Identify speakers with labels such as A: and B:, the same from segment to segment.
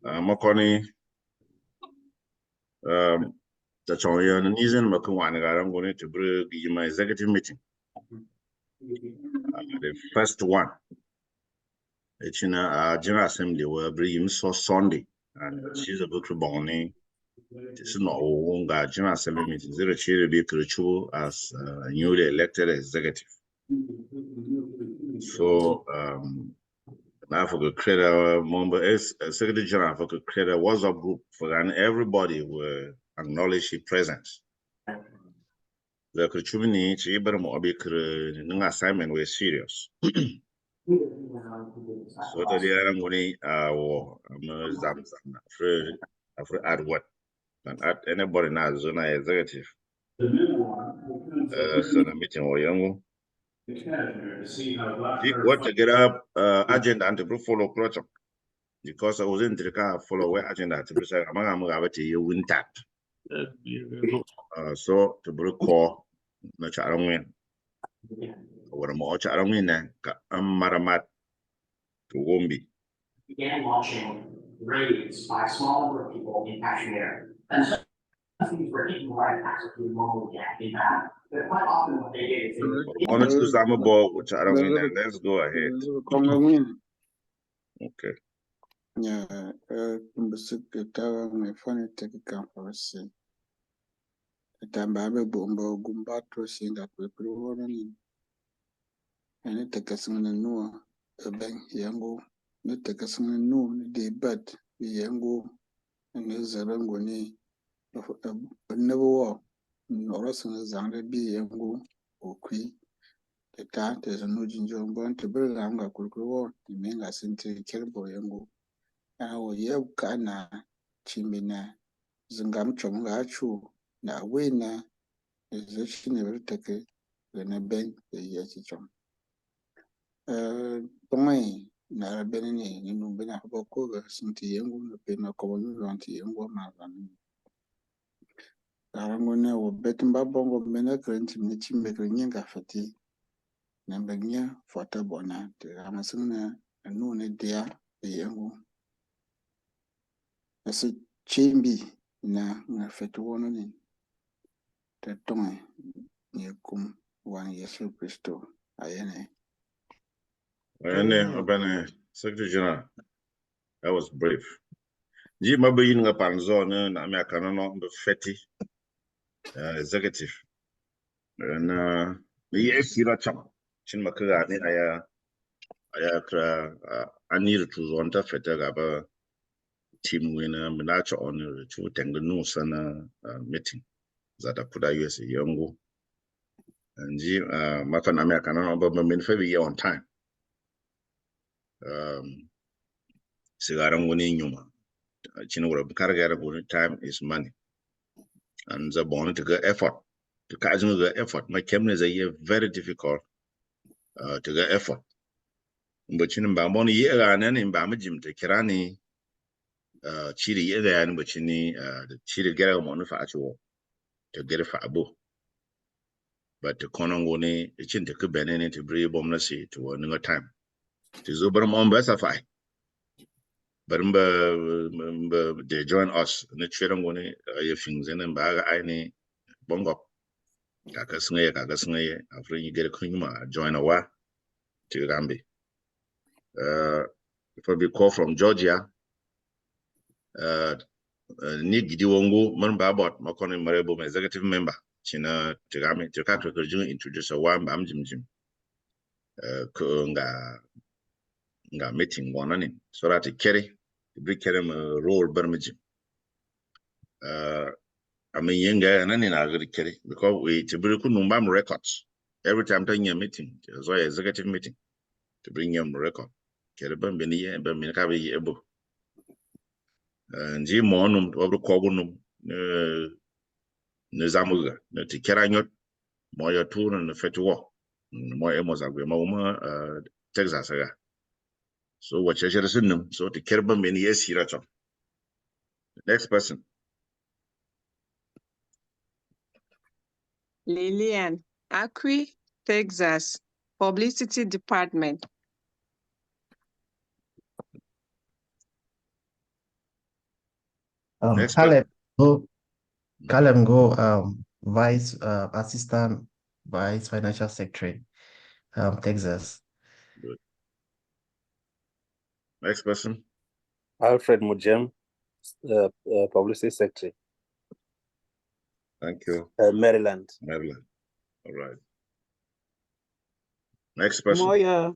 A: Makoni the Choyan Nizan Makuan I'm going to bring my executive meeting. The first one. It's in a General Assembly where bring so Sunday and she's a book for Bonnie. It's not all General Assembly meeting. Zero Chiri be crucial as newly elected executive. So now for the creator member is Secretary General for the creator WhatsApp group for and everybody will acknowledge his presence. The Kuchumini Chibram Obikr assignment was serious. So that the other money afraid add what? And add anybody now zona executive. So the meeting or young. What to get up agenda and to follow project. Because I was in the car follow where agenda to be said among you win tap. So to break call no charon what a more charon in maramat to Wombi.
B: Began launching raids by a small number of people in Kashmir. And so these were people right actually normally in that. But quite often what they did is they
A: on a choose I'm a ball which I don't mean let's go ahead. Okay.
C: Yeah, my funny take a conference. The time Baby Bumbo Gumbato saying that we put on and it take us on a no a bank yango, not take us on a no the bed, the yango, and there's a rangoni of never war, nor as an example be yango or queen. The cat is a no ginger born to build longer could grow, the main as into the terrible yango. Awo yeb kana chimina zingam chonga chu na wena ezeshine verteke na ben yechi chom tongai na benini ni numbena boko ga sinti yengu na pena ko no lanti yengu mazan arango na wo betimba bongo mena krenti ni chimbe nyenga fati na benya fota bona te amasuna no ne dia yengu as a chimbi na fetu wono ni te tonga ni kum wan Yesu Kristo ayene.
A: Secretary General, that was brave. Ji mabe yin nga panzo na America no be feti executive. Na yes hira cham. Chin makaga ni aya kra anir tu zonta feta gaba team winner minacho on chu tengnu sana meeting ZATACUDA-USA yongo. And ji makan America no be men fe be on time. Sigarangoni nyuma. Time is money. And the bonnet to get effort. To catch the effort. My camera is a year very difficult to get effort. But in Bamboni year and in Bamajim to Kirani Chiri year and but the Chiri get a manufacturer to get a fabo. But the Konongoni, the Chin to Kubenin to bring bomnasi to another time. To Zubram on Besafai. But they join us. The children going to things and baga any bongo. Kakasnay, after you get a kunuma, join a wa to Rambi. If I be called from Georgia, need Gidiwongo, Mambabot, Makoni Marebo, executive member, China Tigami, Tikato introduce a one Bam Jim Jim. Nga meeting one on him. So that he carry, bring him a role Bermijim. I mean, younger and any agri carry because we to bring Numbam records every time during a meeting, so executive meeting to bring him record. Carry Bambini and Bamikabi able. And Jim Monum over Kogunum Nizamuga, the Tikeranyot, Moya Tour and the Fetua, Moya Mozagama, Texas. So what you should know, so the Kerbam in yes, Hiracho. Next person.
D: Lillian, Acqui, Texas, Publicity Department.
A: Next
D: Caleb go,
A: question.
D: Vice Assistant Vice Financial Secretary, Texas.
A: Good. Next person.
E: Alfred Mujem, Publicity Secretary.
A: Thank you.
E: Maryland.
A: Maryland. All right. Next person.
F: Moya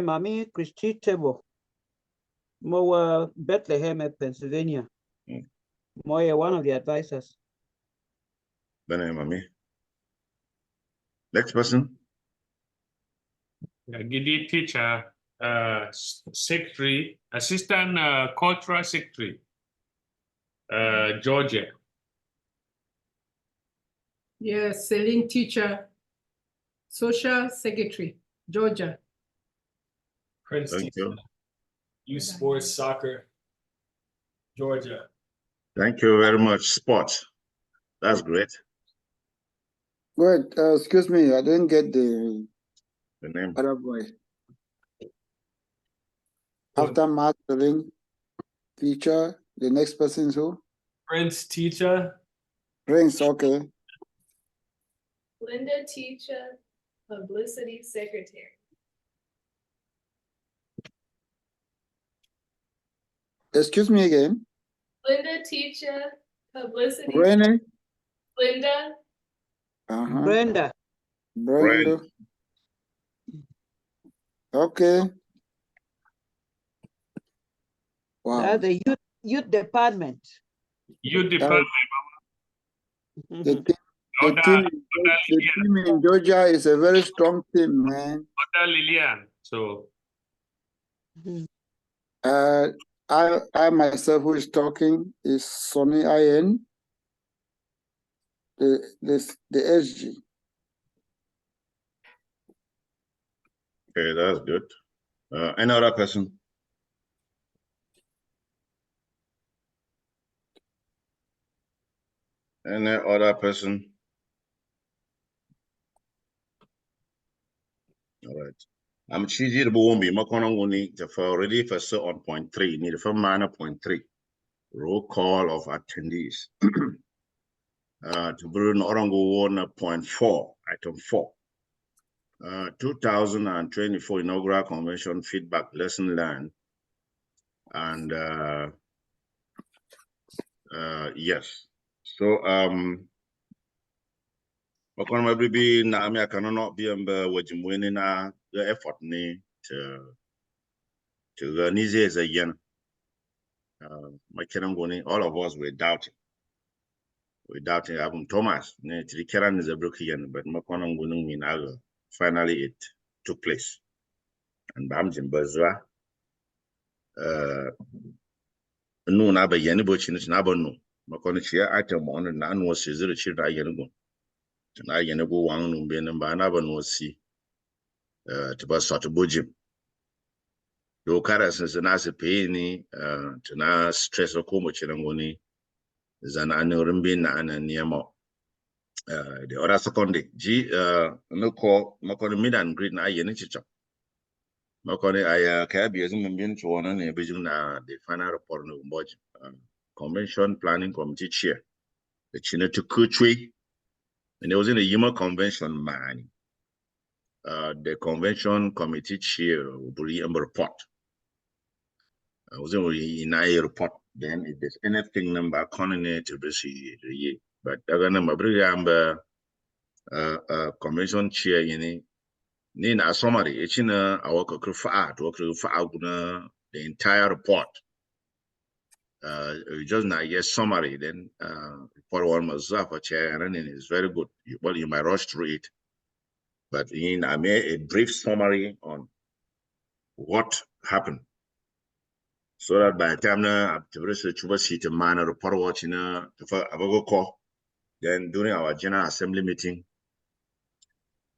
F: Mami Christy Tebo. Mowa Bethlehem, Pennsylvania. Moya, one of the advisors.
A: Mami. Next person.
G: Gidi teacher, secretary, assistant cultural secretary, Georgia.
H: Yes, Celine teacher, social secretary, Georgia.
G: Prince
A: Thank
G: teacher, youth sports, soccer, Georgia.
A: Thank you very much. Sports. That's great.
C: Wait, excuse me, I didn't get the
A: name.
C: other boy. After Marceline, teacher, the next person is who?
G: Prince teacher.
C: Prince, okay.
I: Linda teacher, publicity secretary.
C: Excuse me again.
I: Linda teacher, publicity.
C: Renee?
I: Linda.
F: Brenda.
C: Brenda. Okay. Wow.
F: That's the youth department.
G: Youth department.
C: The team in Georgia is a very strong team, man.
G: Lillian. So
C: I myself who is talking is Sonny IN, the SG.
A: Okay, that's good. Any other person? Any other person? All right. I'm cheesy the Bowombi, Makonanguni, the already for so on point 3, need for minor point 3. Roll call of attendees. To Bruno Orango 1.4, item 4. 2024 inaugural convention feedback lesson learned. And yes. So Makon maybe na ami akanono bi mba wajimweni na the effort ni to organize as a yen. All of us were doubting. We doubting Abum Thomas. Ne Trikeran is a broken, but Makonangunung Minago. Finally it took place. And Bamjin Bazra no naba yenibo chinis naba no. Makonichia item on and nan was zero children yenego. And I yenego one number naba no see to bus sort of bujim. Do caras and as a penny to na stress or como chirangoni is an annual rimbin and near more. The other second day, no call Makoni mid and green eye yenichicha. Makoni I can as a to one and a vision the final report no budget. Convention Planning Committee chair. The China to Kuchwe. And it was in the Yuma Convention man. The convention committee chair will be a report. I was in a report. Then if there's anything number coordinate to be but the number convention chair in a summary. It's in a work for the entire report. Just not yet summary. Then report one must have a chair and it's very good. Well, you might rush through it. But I made a brief summary on what happened. So that by the time now, to man a report watching call, then during our General Assembly meeting,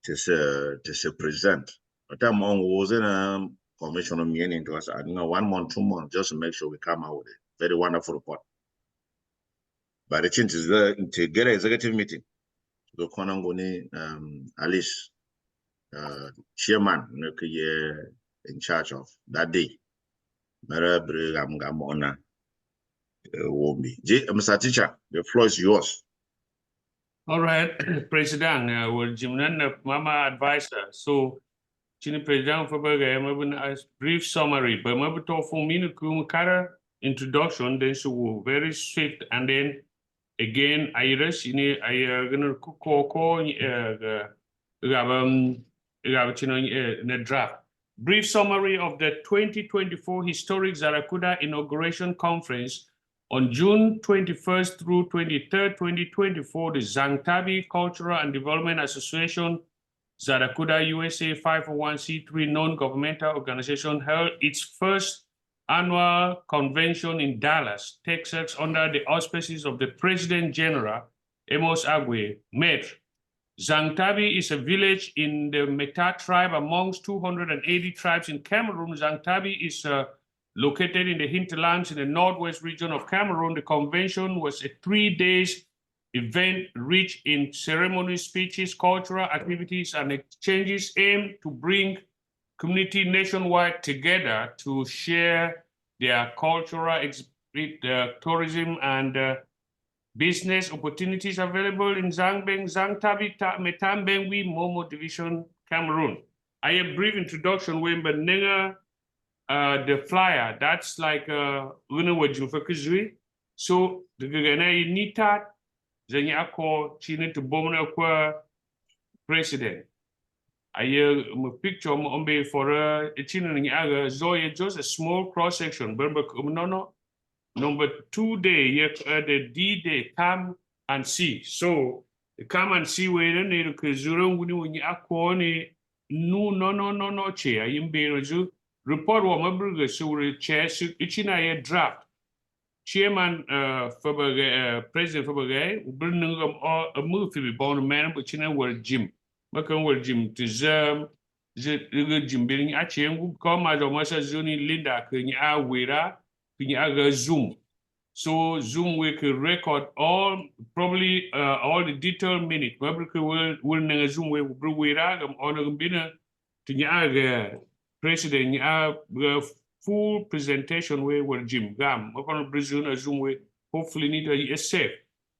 A: to present. But that one was in a convention of meaning to us. I know 1 month, 2 months, just to make sure we come out with a very wonderful report. But the change is to get an executive meeting. The Konangoni Alice, chairman, in charge of that day. Wombi. Mr. Teacher, the floor is yours.
G: All right, President, well, Jimnan, Mama advisor. So, Chini President for Burger, I'm a brief summary, but maybe to for me to introduction, then so very swift, and then again, I rush in I gonna call the draft. Brief summary of the 2024 Historic ZATACUDA Inauguration Conference on June 21st through 23rd, 2024, the Zangtabi Cultural and Development Association, ZATACUDA-USA 501c3 non-governmental organization held its first annual convention in Dallas, Texas, under the auspices of the President General, Amos Agwe, Maître. Zangtabi is a village in the Meta tribe amongst 280 tribes in Cameroon. Zangtabi is located in the hinterlands in the northwest region of Cameroon. The convention was a 3-day event rich in ceremonies, speeches, cultural activities, and exchanges aimed to bring community nationwide together to share their cultural tourism and business opportunities available in Zangbeng, Zangtabi, Metambengwi, Momo Division, Cameroon. I have a brief introduction when Benenga the flyer, that's like so the Gagana Nita, Zanyako, Chine to Bomana president. I have a picture for a China Zoya, just a small cross section, but no. Number 2 day, the D-Day, come and see. So, come and see where you need to Zurung when you are calling no, chair. You be report what my brother so chair, it's in a draft. Chairman President Fabergay, bring a move to be born man, but you know where Jim. Makan where Jim to Zerm, Jim being a chain, come as a Massa Zuni Linda, can you are with Zoom. So Zoom we could record all probably all the detailed minutes. Maybe will Zoom we will on bina to president full presentation we will Jim Gam. Upon Brazil Zoom we hopefully need a safe.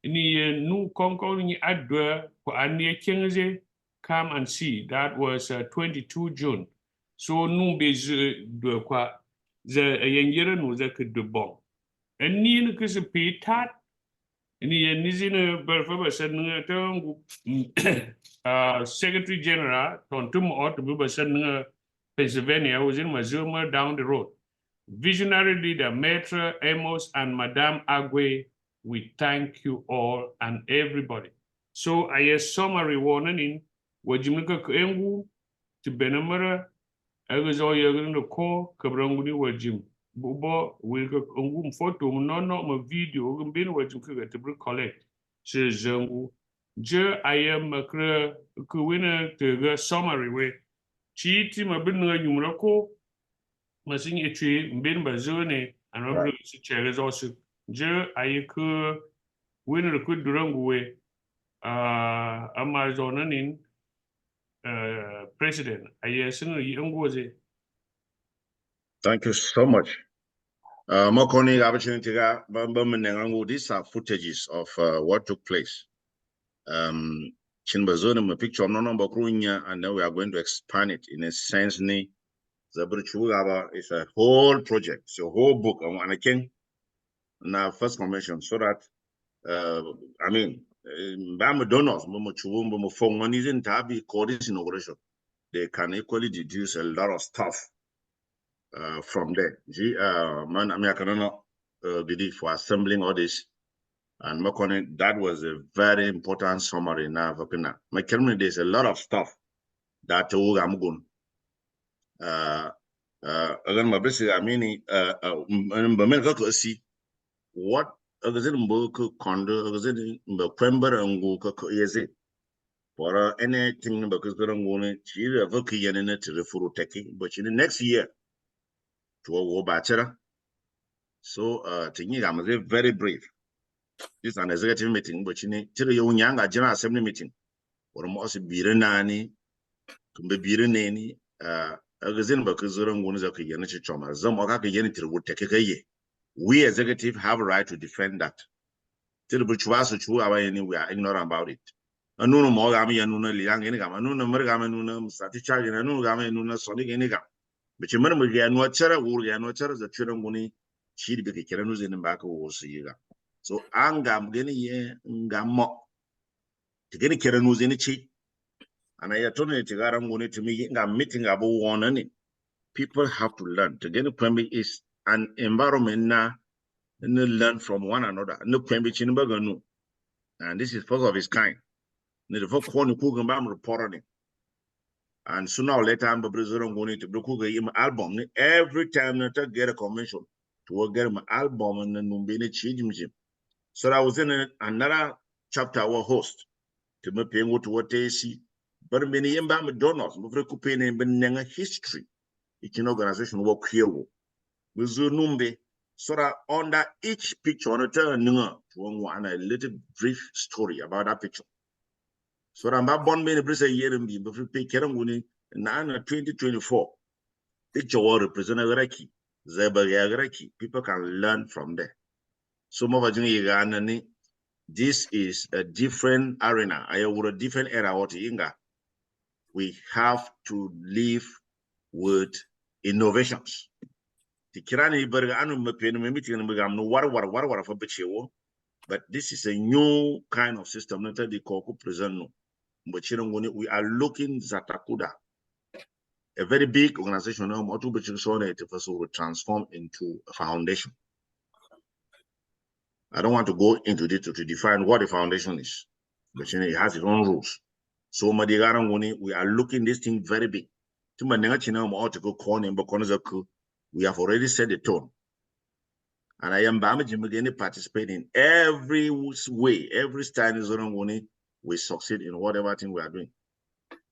G: Ni new concord ni adwa for ania kenze come and see. That was 22 June. So no be the kwa the yengere no the could do bomb. And ni because pay tat ni nizina berfa said Secretary General Tontum ought to be said Pennsylvania was in Mazuma down the road. Visionary leader Maître Amos and Madame Agwe, we thank you all and everybody. So I have summary warning in Wajimika Engu to Benamara. I was all you're going to call Kabranguni Wajim. Bubo will go photo, no, my video, been watching to collect. Says Zangu. I am a winner to the summary way. Cheat him a bit no numerical. Machine a tree, been bazone, and I'm chairs also. I could winner could durang way. Amazon in president. I assume young was it.
A: Thank you so much. Mokoni opportunity these are footages of what took place. Chinbazone a picture of no number and now we are going to expand it in a sense. It's a whole project, it's a whole book. And I can now first convention so that I mean Bama donors, inauguration. They can equally deduce a lot of stuff from there. Man, I mean, I cannot did it for assembling all this. And Mokone, that was a very important summary now. My community, there's a lot of stuff that I'm going. Again, my basic, I mean, see what condo, and go for anything because we're going to but in the next year to a bachelor. So I'm very brief. This is an executive meeting, but you need to young general assembly meeting. Or most Birenani, to be Birenani, a gazin because the Ranguns of Yanich Choma, Zamaka Yanit would take a ye. We executive have a right to defend that. Till the we are ignorant about it. Anuno mogami anuna liang enigam, anuna mergam anuna staticha, anuna gama anuna sonic enigam. But you remember the anwachara, Urianwachara, the Chiramuni, she'd be Kiranus in the back of Wosiga. So Angam Geni ye Ngamo to get a Kiranus in the cheek. And I told you to Garam to me, I'm meeting about one and it. People have to learn. To get a permit is an environment now and learn from one another. No permit Chinburger, no. And this is first of its kind. The folk one who can reporting. And sooner or later, I'm going to do an album. Every time I get a convention to get my album and then Numbini change. So I was in another chapter our host to me paying to what they see. But many McDonald's, but history. It's an organization work here. With Numbe, so that under each picture on a turn, a little brief story about that picture. So I'm not born many a year and be before pay Keranguni 2024. Picture will represent a Reki, Zebagaraki. People can learn from there. So this is a different arena. I would a different era what Inga. We have to live with innovations. But this is a new kind of system that the Koku present. We are looking ZATACUDA, a very big organization will transform into a foundation. I don't want to go into detail to define what the foundation is, but it has its own rules. So we are looking this thing very big. We have already set the tone. And I am participate in every way, every style we succeed in whatever thing we are doing.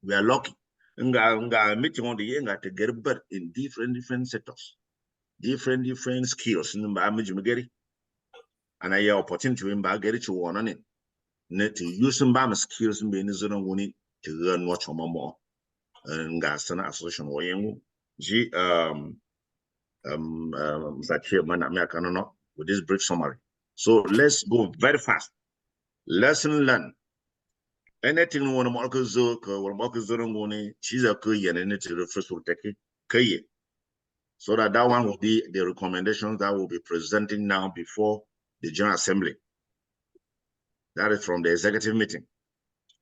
A: We are lucky. Meeting on the year to get better in different sectors, different skills. And I have opportunity to get it to one on it. To use some skills in being to learn what more. And gas and association with this brief summary. So let's go very fast. Lesson learned. Anything one more she's a and first will take it. So that one will be the recommendations that we'll be presenting now before the General Assembly. That is from the executive meeting.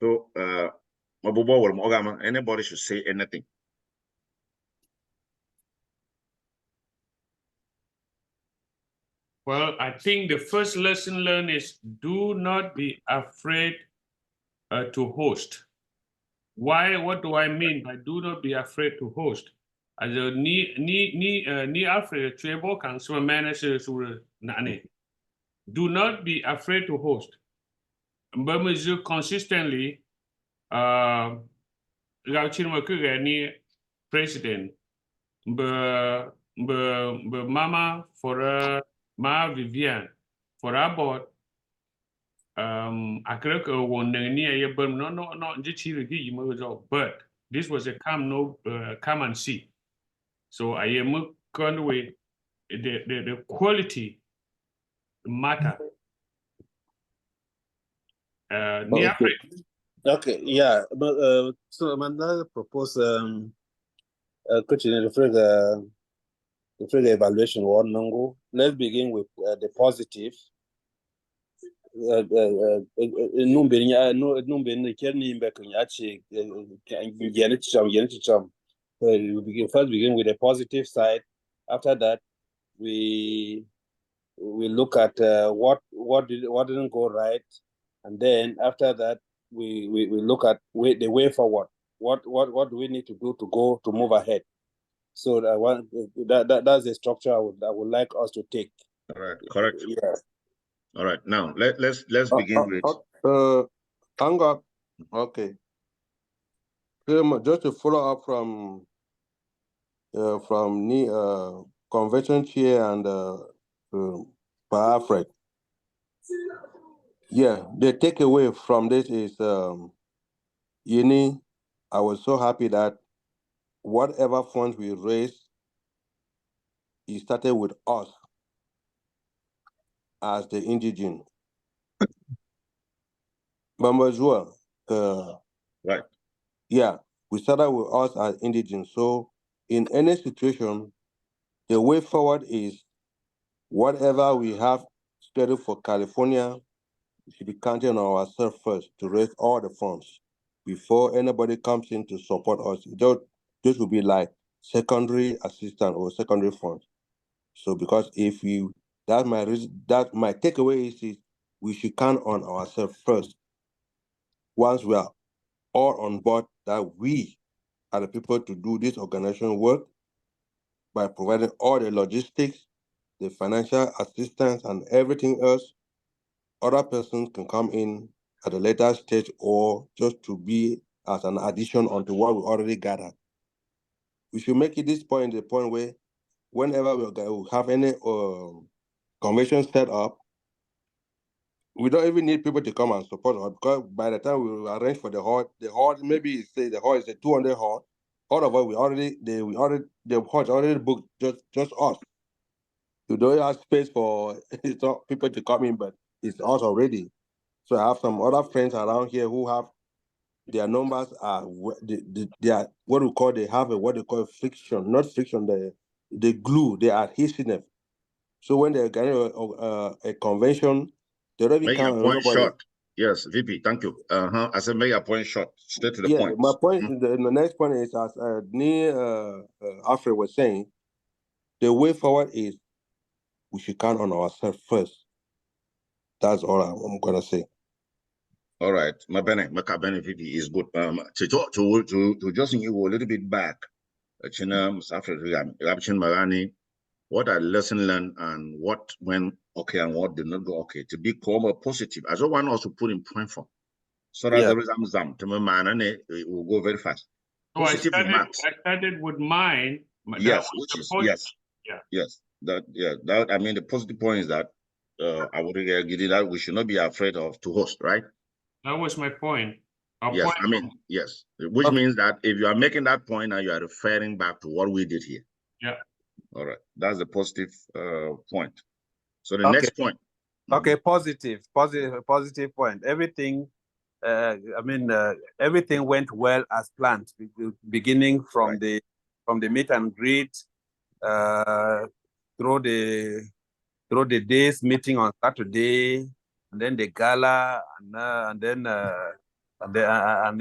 A: So anybody should say anything.
G: Well, I think the first lesson learned is do not be afraid to host. Why? What do I mean by do not be afraid to host? As a ni afraid to can swim manager do not be afraid to host. But consistently, president, mama for ma Vivian for our board. I could go one near but no, but this was a come and see. So I am going the quality matter.
E: Okay, yeah, but so Amanda proposed continue the evaluation one nango. Let's begin with the positive. We begin with the positive side. After that, we look at what didn't go right, and then after that we look at the way forward. What do we need to do to move ahead? So that's the structure I would like us to take.
A: All right, correct.
E: Yeah.
A: All right, now let's begin with
J: okay. Just to follow up from the convention chair and Alfred. Yeah, the takeaway from this is I was so happy that whatever funds we raised, it started with us. as the indigent. Bambazua,
A: right.
J: Yeah, we started with us as indigent. So in any situation, the way forward is whatever we have scheduled for California, we should be counting on ourselves first to raise all the funds before anybody comes in to support us. This will be like secondary assistance or secondary funds. So because if we, that my takeaway is we should count on ourselves first. Once we are all on board that we are the people to do this organization work by providing all the logistics, the financial assistance, and everything else, other persons can come in at a later stage or just to be as an addition onto what we already gathered. We should make it this point, the point where whenever we have any convention set up, we don't even need people to come and support us because by the time we arrange for the hall, maybe say the hall is a 200 hall. All of us the hall is already booked, just us. We don't have space for people to come in, but it's us already. So I have some other friends around here who have their numbers are they are what we call, they have what they call friction, not friction, the glue, they are adhesive. So when they're getting a convention, they already
A: Make
J: count
A: a
J: on
A: point
J: nobody.
A: short. Yes, VP, thank you. I said make a point short, straight to the
J: Yeah,
A: point.
J: my point. The next point is, as Alfred was saying, the way forward is we should count on ourselves first. That's all I'm gonna say.
A: All right, my benefit is good. To just you a little bit back. What I lesson learned and what went okay and what did not go okay. To be more positive. I don't want us to put in point form. So that there is some to my man and it will go very fast.
G: So I
A: Positive remarks.
G: started with mine.
A: Yes, which is yes.
G: Yeah.
A: Yes. That I mean the positive point is that I would agree that we should not be afraid of to host, right?
G: That was my point.
A: Yes, I mean, yes. Which means that if you are making that point and you are referring back to what we did here.
G: Yeah.
A: All right. That's the positive point. So the next point.
E: Okay, positive point. Everything, everything went well as planned, beginning from the meet and greet, through the days meeting on Saturday, and then the gala, and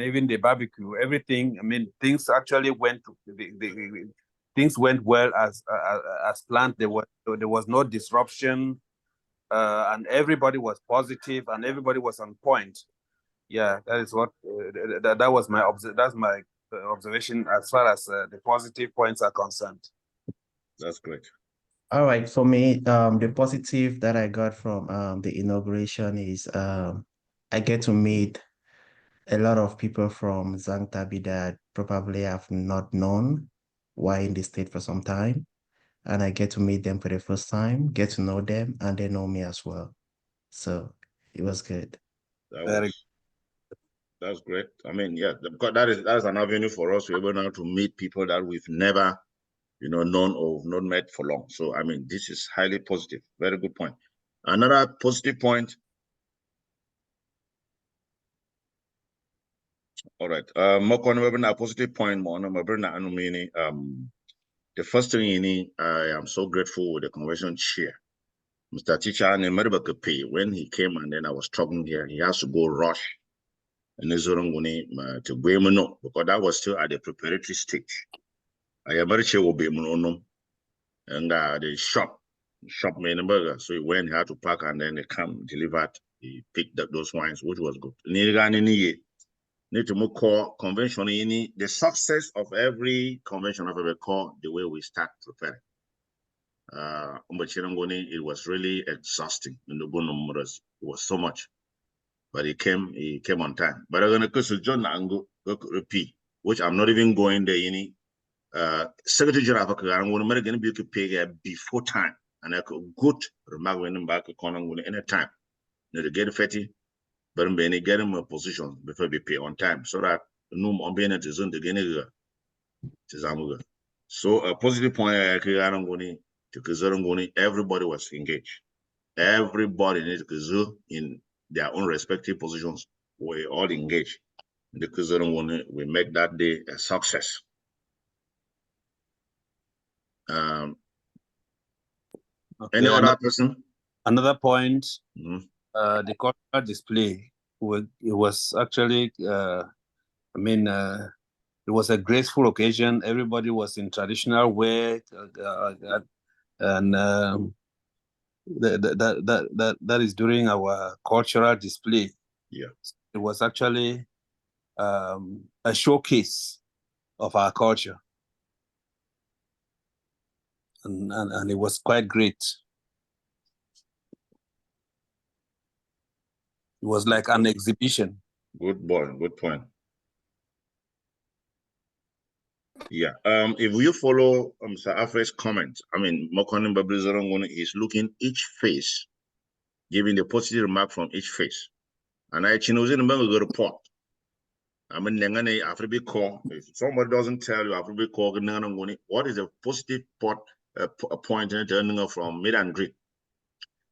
E: even the barbecue. Everything. I mean, things actually went. Things went well as planned. There was no disruption. And everybody was positive and everybody was on point. Yeah, that is what that was my observation as far as the positive points are concerned.
A: That's great.
D: All right, for me, the positive that I got from the inauguration is I get to meet a lot of people from Zangtabi that probably have not known while in the state for some time. And I get to meet them for the first time, get to know them, and they know me as well. So it was good.
A: That's great. I mean, yeah, because that is an avenue for us to be able now to meet people that we've never, known or not met for long. So I mean, this is highly positive. Very good point. Another positive point. All right. A positive point. The first thing I am so grateful with the convention chair, Mr. Teacher when he came and then I was talking here, he has to go rush and to Guemino because that was still at the preparatory stage. I am very sure will be and the shop made burger. So he went, he had to pack and then they come delivered. He picked up those wines, which was good. Need to move core convention the success of every convention of a core the way we start preparing. It was really exhausting in the numbers. It was so much. But he came on time. But I'm gonna John Ango repeat, which I'm not even going there Secretary General I'm gonna be pay before time. And I could good remark when back any time. Need to get fatty, but I'm going to get him a position before we pay on time so that no on being at his own the So a positive point everybody was engaged. everybody needs to go in their own respective positions. We all engage. Because we make that day a success.
E: Okay,
A: Any other person?
E: Another point, the cultural display, it was actually, it was a graceful occasion. Everybody was in traditional wear, and that is during our cultural display.
A: Yeah,
E: it was actually a showcase of our culture, and it was quite great. It was like an exhibition.
A: Good boy, good point. Yeah. If you follow Sir Alfred's comment, I mean, Mokonim Babrizorongone is looking each face, giving the positive remark from each face. And I chose in the report. I mean, if somebody doesn't tell you, what is a positive point from mid and greet?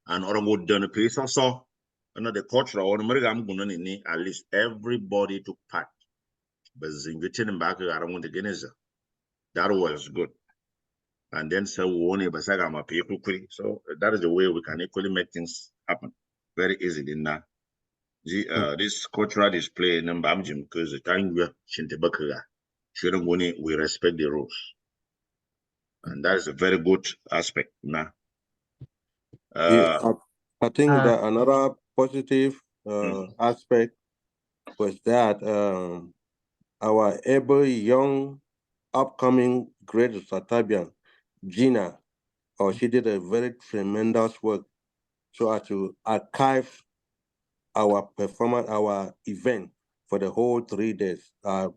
A: And Orango done a piece or so, another culture or at least everybody took part. But inviting back, I don't want to get that was good. And then so so that is the way we can equally make things happen very easily now. This cultural display number because the time we shouldn't we respect the rules. And that is a very good aspect now.
J: I think that another positive aspect was that our able young upcoming great Satabian, Gina, she did a very tremendous work so as to archive our performance, our event for the whole 3 days.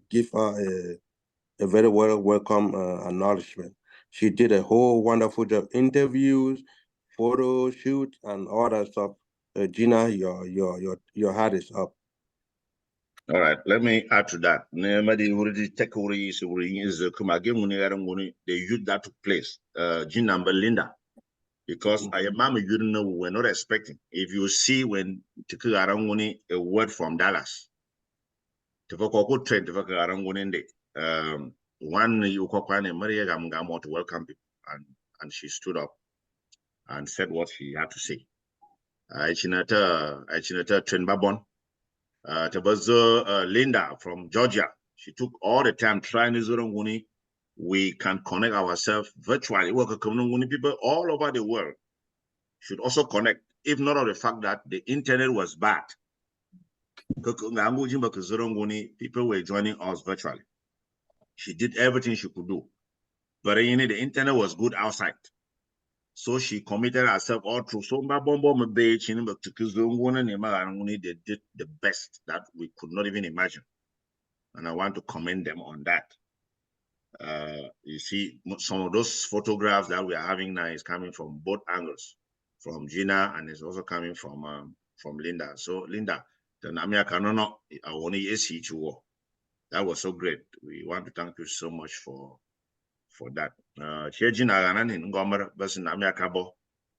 J: Give her a very welcome acknowledgement. She did a whole wonderful job, interviews, photo shoot, and all that stuff. Gina, your heart is up.
A: All right, let me add to that. The youth that took place, Gina and Belinda, because I am you know we're not expecting. If you see when a word from Dallas, one you Maria Gamgamo to welcome people, and she stood up and said what she had to say. Chinata Trenbabon. Linda from Georgia. She took all the time trying to we can connect ourselves virtually. People all over the world should also connect, if not of the fact that the internet was bad. People were joining us virtually. She did everything she could do. But the internet was good outside. So she committed herself all through. So they did the best that we could not even imagine. And I want to commend them on that. You see, some of those photographs that we are having now is coming from both angles, from Gina, and it's also coming from Linda. So Linda, that was so great. We want to thank you so much for that.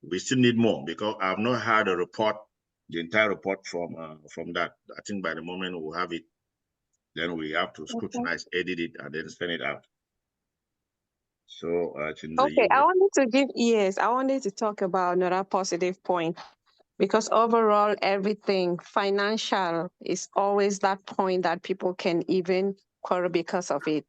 A: We still need more because I've not had a report, the entire report from that. I think by the moment we'll have it, then we have to scrutinize, edit it, and then send it out. So,
K: okay, I wanted to talk about another positive point, because overall, everything financial is always that point that people can even quarrel because of it.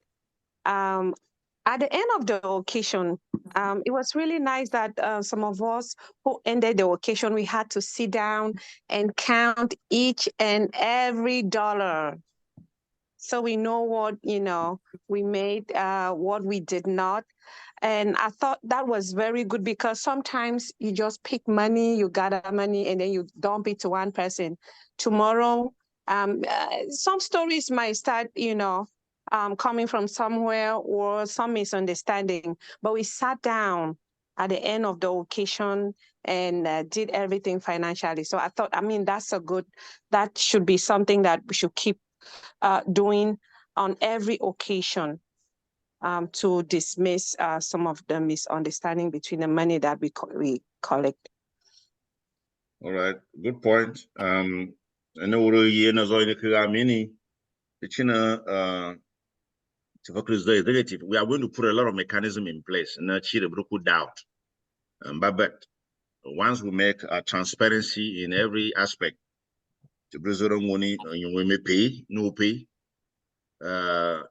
K: At the end of the occasion, it was really nice that some of us who ended the occasion, we had to sit down and count each and every dollar. So we know what, we made, what we did not. And I thought that was very good, because sometimes you just pick money, you gather money, and then you dump it to one person. Tomorrow, some stories might start, coming from somewhere, or some misunderstanding. But we sat down at the end of the occasion and did everything financially. So I thought, that should be something that we should keep doing on every occasion, to dismiss some of the misunderstanding between the money that we collect.
A: All right, good point. I know we are going to put a lot of mechanism in place and achieve a doubt. But once we make a transparency in every aspect, to money you may pay, no pay, to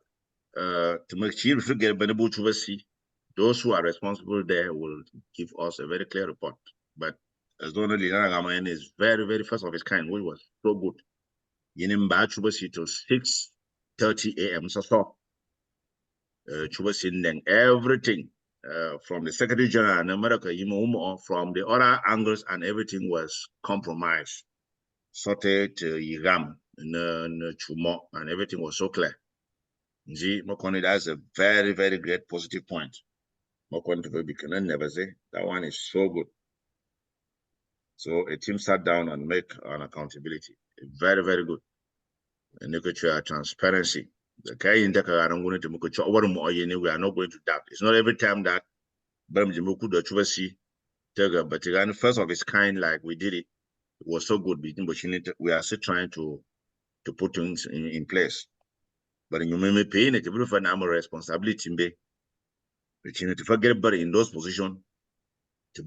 A: make sure we get to see those who are responsible there will give us a very clear report. But as Donald Lina is very, very first of its kind, which was so good. Yenim ba chubasi till 6:30 a.m. So chubasi then everything from the Secretary General in America, from the other angles, and everything was compromised. Sorted Yigam Chumo, and everything was so clear. That's a very, very great positive point. Never say that one is so good. So a team sat down and make an accountability. Very, very good. And transparency. The guy in the car, I'm going to make a we are not going to doubt. It's not every time that Bamjimuku the Chubasi Tega, but the first of its kind, like we did it, it was so good. We are still trying to put things in place. But in your paying it, you find our responsibility to forget but in those positions to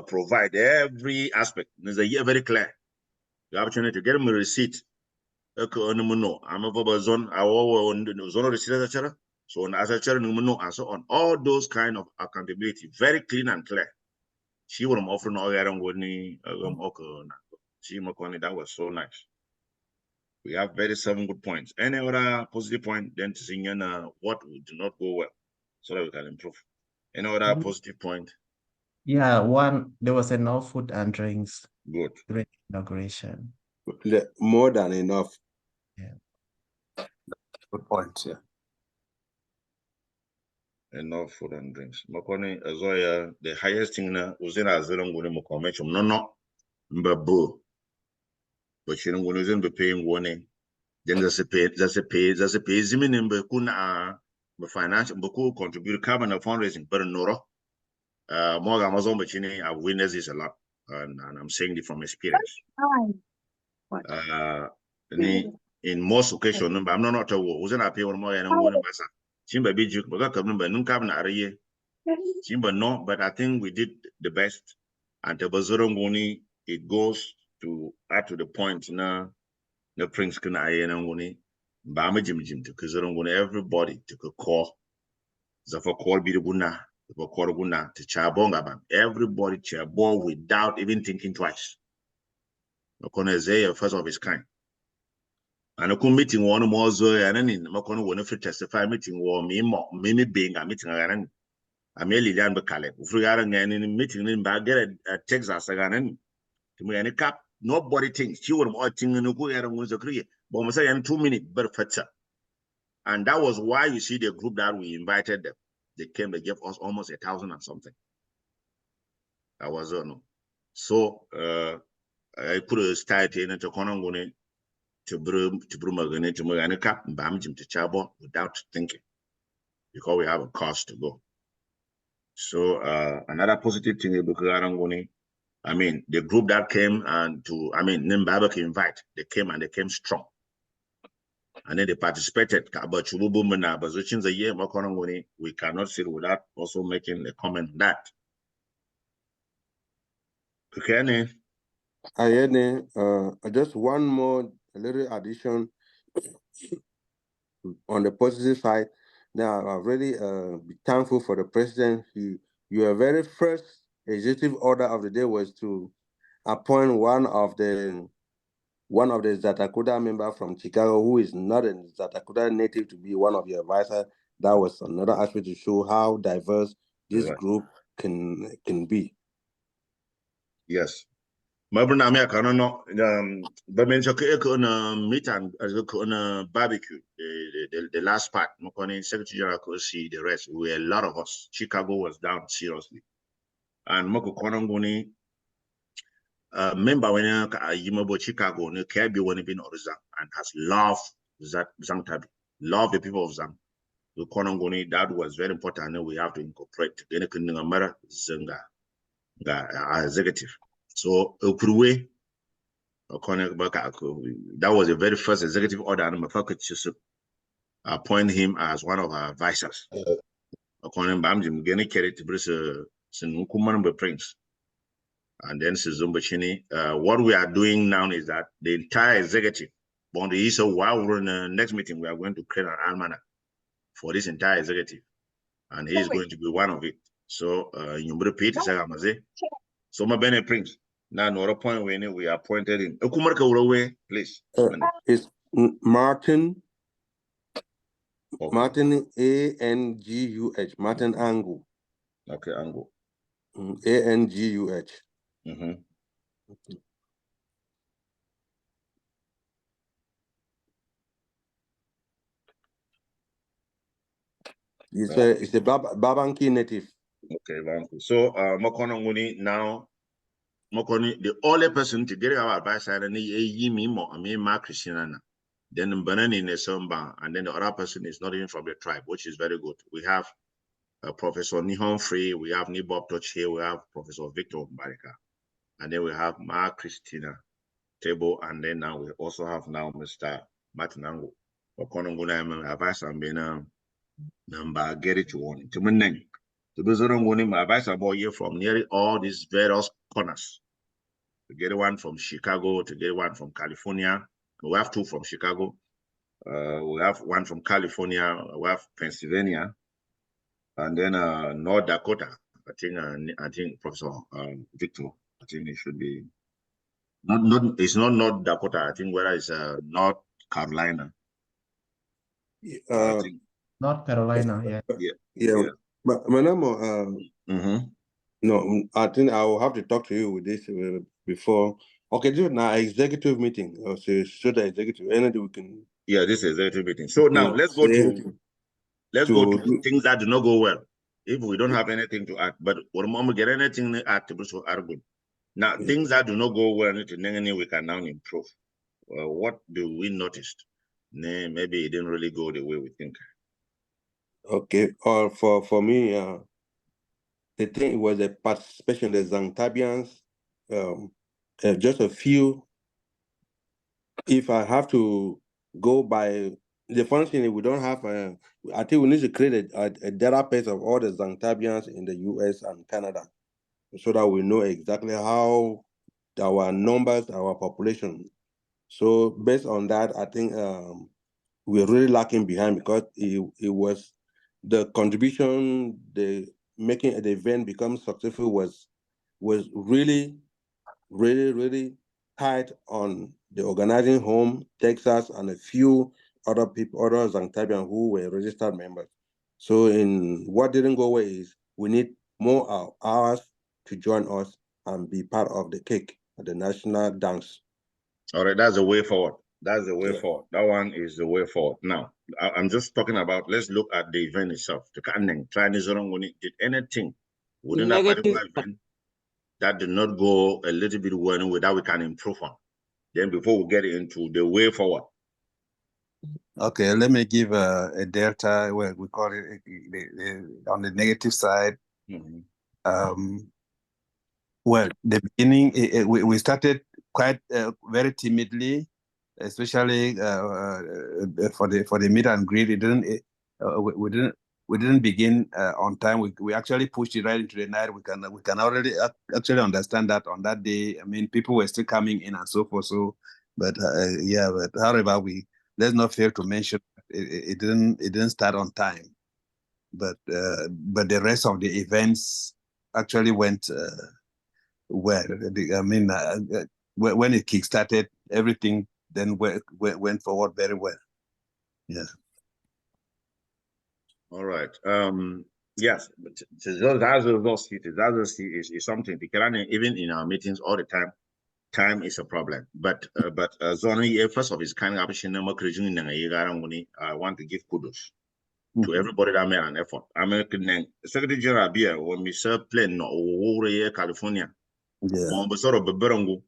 A: provide every aspect. There's a year very clear. The opportunity to get them a receipt. I'm a zone, zone receipt, so on as a and so on. All those kind of accountability, very clean and clear. She would offer no that was so nice. We have very 7 good points. Any other positive point, then to sing what do not go well, so that we can improve. Any other positive point?
D: Yeah, one, there was enough food and drinks.
A: Good.
D: During inauguration.
J: More than enough.
D: Yeah.
E: Good point, yeah.
A: Enough food and drinks. Makoni Azoya, the highest thing now was in Azeron Gunim no, Mbabu. But you know, when you're paying warning, then there's a pay, Zimin in Bekuna, financial Boku contribute carbon of fundraising, but no. More Amazon, but I've witnessed this a lot, and I'm saying it from experience. In most occasions, I'm not a war, wasn't a pay or more and I'm going to Massa. Chimba Biju, but I come Nunca Chimba no, but I think we did the best. And the Bazorongoni, it goes to add to the point now. The Prince can I and Bama Jim to Kazorongoni, everybody to a call. Zafa call Biduguna, the Koroguna to Chabonga, everybody Chabon without even thinking twice. Okonezea, first of his kind. And a meeting one more so and then Makono won't testify meeting war me being a meeting again. I merely done Bacale. If we are in meeting in Bagger at Texas again, to me any cap, nobody thinks she would more thing in a good era was a career. But I'm saying 2 minutes, but fetter. And that was why you see the group that we invited them. They came, they gave us almost 1,000 and something. That was no. So I put a start in to Konangone to Brumagane to Moganica, Bamjim to Chabo without thinking, because we have a cost to go. So another positive thing is I mean, the group that came and Nimbaba invite, they came and they came strong. And then they participated. We cannot sit without also making a comment on that. Okay.
J: Just one more little addition on the positive side. Now, I'm really be thankful for the president. Your very first executive order of the day was to appoint one of the ZATACUDA member from Chicago who is not a ZATACUDA native to be one of your advisors. That was another aspect to show how diverse this group can be.
A: Yes. Mabuna me akano no but men so meet and on barbecue the last part Mokoni Secretary General could see the rest. We were a lot of us. Chicago was down seriously. And Moko Konongoni member when Yimabo Chicago ne Kabi when been Orizang and has loved Zangtabi, love the people of Zang. The Konongoni, that was very important, and we have to incorporate the Zanga executive. So Ukuruwe That was the very first executive order, and appoint him as one of our advisors. According to getting carried to Prince. And then what we are doing now is that the entire executive, so while we're in the next meeting, we are going to create an almanac for this entire executive, and he is going to be one of it. So you repeat, so my Bene Prince. Now, another point when we appointed him. Please.
J: It's Martin.
A: Okay.
J: Martin A-N-G-U-H. Martin Angu.
A: Okay, Angu.
J: A-N-G-U-H. It's a Babanki native.
A: Okay, Banku. So Mokononguni now the only person to get our advice and Christiana. Then Banani in a Samba, and then the other person is not even from the tribe, which is very good. We have Professor Nihon Free, we have Nibob Touch here, we have Professor Victor Barika, and then we have Ma Christina Table, and then now we also have now Mr. Matinango. Okononguna advice and been number get it to one. To my name. To be my advice about here from nearly all these various corners. To get one from Chicago, to get one from California. We have two from Chicago. We have one from California. We have Pennsylvania, and then North Dakota. I think Professor Victor. I think it should be not. It's not North Dakota. I think whether it's North Carolina.
J: I
A: think
D: North Carolina.
J: Yeah. But no, I think I will have to talk to you with this before. Okay, do it now. Executive meeting. So the executive energy we can.
A: Yeah, this is executive meeting. So now let's go to things that do not go well. If we don't have anything to add, but when we get anything to add, are good. Now things that do not go well, we can now improve. What do we notice? Maybe it didn't really go the way we think.
J: Okay, or for me, the thing was a participation of the Zangtabians, just a few. If I have to go by the function, we don't have. I think we need to create a database of all the Zangtabians in the U.S. and Canada, so that we know exactly how our numbers, our population. So based on that, I think we're really lacking behind because it was the contribution, the making the event become successful was really tight on the organizing home, Texas, and a few other people, other Zangtabian who were registered members. So in what didn't go away is we need more hours to join us and be part of the cake at the national dance.
A: All right, that's the way forward. That's the way forward. That one is the way forward. Now, I'm just talking about, let's look at the event itself. Did anything within that particular event that did not go a little bit well that we can improve on? Then before we get into the way forward.
E: Okay, let me give a delta, well, we call it on the negative side. Well, the beginning, we started quite very timidly, especially for the meet and greet. It didn't. We didn't begin on time. We actually pushed it right into the night. We can already actually understand that on that day. I mean, people were still coming in and so forth. So, but but however, let's not fail to mention it didn't start on time. But the rest of the events actually went well. I mean, when it kickstarted, everything then went forward very well. Yeah.
A: All right. Yes, but that is something. Even in our meetings all the time, time is a problem. But first of its kind, I want to give kudos to everybody that made an effort. American Secretary General when we serve plane no California. Sort of Beberongo.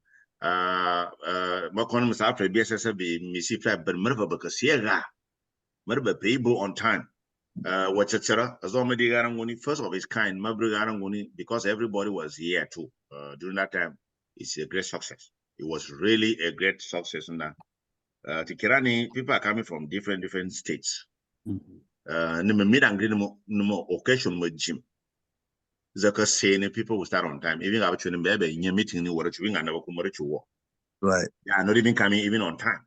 A: Macon after BSS be Missy Flat, but Merva payable on time. First of its kind, because everybody was here too during that time. It's a great success. It was really a great success. Now, Tikirani, people are coming from different states. Meet and greet no occasion with Jim. Zaka saying people will start on time. Even actually baby in your meeting you were chewing and never come to work.
J: Right.
A: They are not even coming even on time.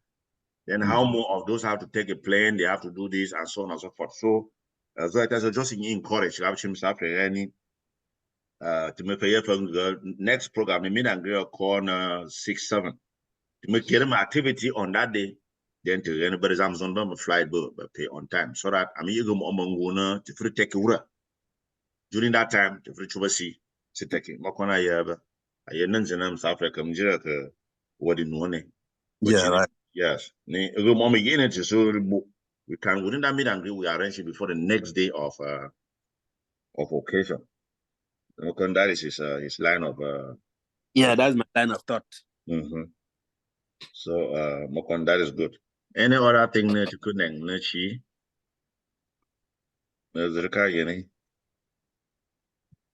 A: Then how more of those have to take a plane, they have to do this and so on and so forth. So it has just encouraged any to make a year next program, the meet and greet corner 6-7. To make activity on that day, then to anybody's Amazon flight but pay on time. So that I mean you go among to free take during that time to free chubasi to take it. Makona yaba. I am South Africa what in one.
J: Yeah, right.
A: Yes. So we can within that meet and greet we arrange it before the next day of occasion. That is his line of
E: Yeah, that's my line of thought.
A: So Mokon, that is good. Any other thing to connect Nachi?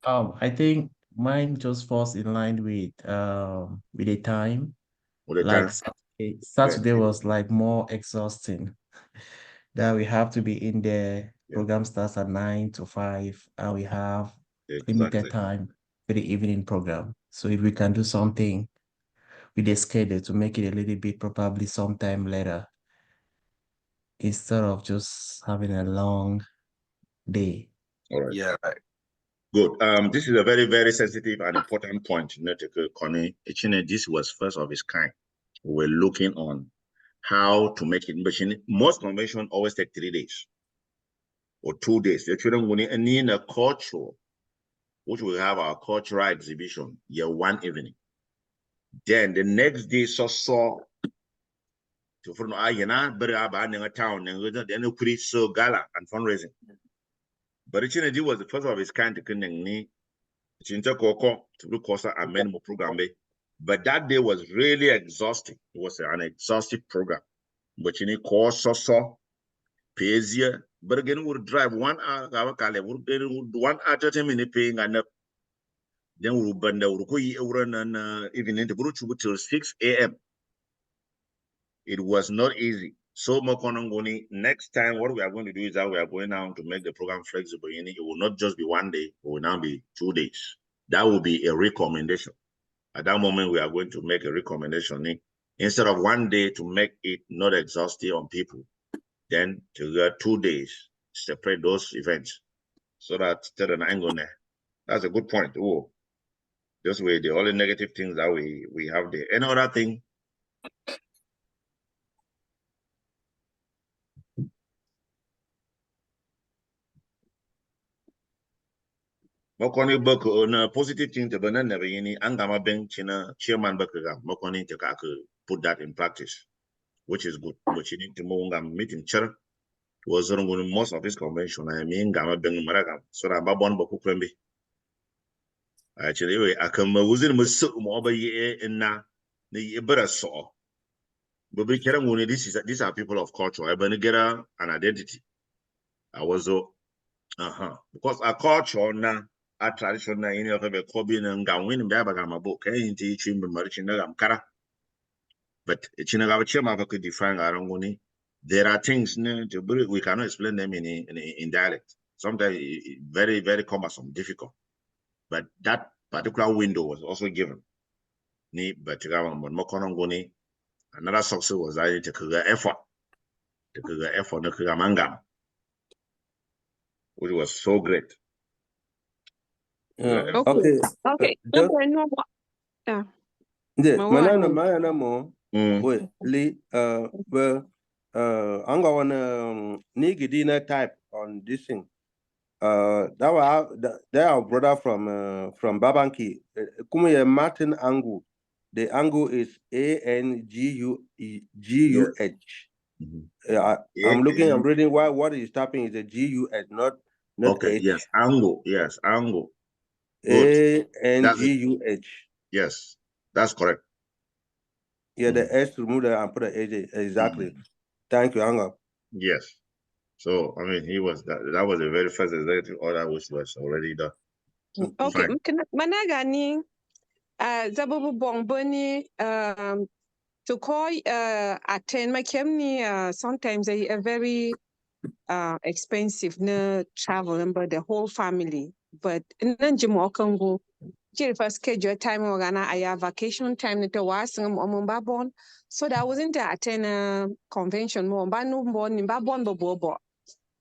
D: I think mine just falls in line with the time. Like Saturday was like more exhausting. That we have to be in there. Program starts at 9 to 5, and we have limited time for the evening program. So if we can do something with the schedule to make it a little bit probably sometime later, instead of just having a long day.
A: All right.
J: Yeah, right.
A: Good. This is a very sensitive and important point. Connie, this was first of its kind. We're looking on how to make it. Most convention always take 3 days or 2 days. The children will need a culture, which will have our cultural exhibition year one evening. Then the next day, so to front Ayana, a town, and then we so gala and fundraising. But it was the first of its kind to connect to look amendment program. But that day was really exhausting. It was an exhaustive program. But you need course so Pazia. But again, we would drive 1 hour, 1 hour 30 minutes paying and up. Then we would bend and even in the group till 6 a.m. It was not easy. So Mokonongoni, next time what we are going to do is that we are going now to make the program flexible. It will not just be 1 day, it will now be 2 days. That will be a recommendation. At that moment, we are going to make a recommendation. Instead of 1 day to make it not exhaustive on people, then to get 2 days, separate those events. So that that's a good point. Oh, this way, the only negative things that we have there. Any other thing? Mokoni book on a positive thing to banana never any angama bank china chairman bakagam mokoni to put that in practice, which is good. But you need to move meeting chair was on most of his convention. I mean gamma bang maragam. So that babon boku krembi. Actually, I come within Musu Moba ye in na the better saw. But we can't win these are people of culture. I better get an identity. I was because our culture now. A tradition in your Kobe and Gawin Babagama book, teach him Marichinagam Kara. But Chinagavachema could define Arangoni. There are things we cannot explain them in dialect. Sometimes very cumbersome, difficult. But that particular window was also given. But Mokonongoni, another success was that to Kuga effort. To Kuga effort, Kugamangam, which was so great.
K: Okay. Yeah.
J: Manana mo. Wait, I'm going Nigidina type on this thing. That was they are brother from Babanki. Kumuye Martin Angu. The Angu is ANGUH. I'm reading what is typing is a GUH, not
A: okay,
J: H.
A: yes, Angu, yes, Angu.
J: ANGUH.
A: Yes, that's correct.
J: Yeah, the S removed and put an H. Exactly. Thank you, Anga.
A: Yes. So I mean, he was that was the very first executive order which was already done.
K: Okay, Managani, Zabubu Bongboni, to call attend my kemni sometimes a very expensive no travel but the whole family. But Nanjimo Congo, first schedule time organa I have vacation time to was on so that I wasn't attend a convention more but no born in Babon Bobo.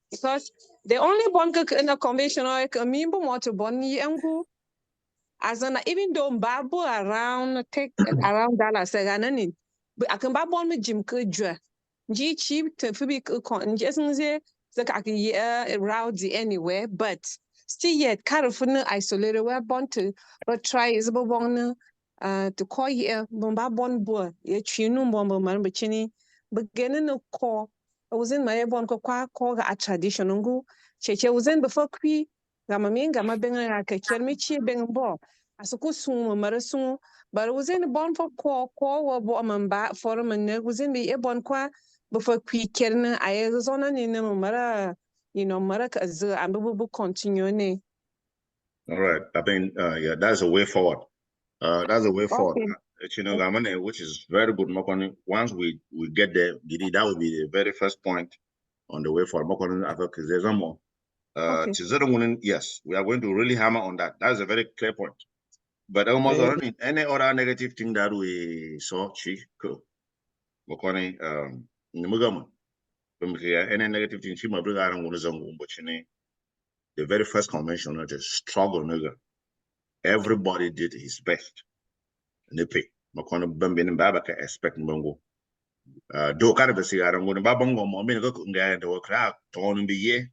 K: Because the only one in a convention or a member more to Bonnie and as an even though Babu around take around Dallas but I can Babon with Jim Kudra. G cheap to Phoebe just say the rowdy anywhere, but still yet Carifuna isolated where born to but try is born to call here Bombabon boy, yet chinu bomber man bachini, beginning no call. I was in my bon call a traditional go. Cheche was in before Cree, Gamaminga, my benga kermichi bengo. As a kusum, marasun, but I was in the bon for call or woman back for a man was in the ebon qua before quick kerna I was on an in mara, Maraka and we continue.
A: All right. I think yeah, that's a way forward. That's a way forward.
K: Okay.
A: Which is very good. Once we get there, that will be the very first point on the way forward. Yes, we are going to really hammer on that. That's a very clear point. But almost any other negative thing that we saw, any negative thing, the very first convention, the struggle, everybody did his best. They pay. Expect Bongo. Do kind of a cigar and when Babongo moment the crowd torn the year.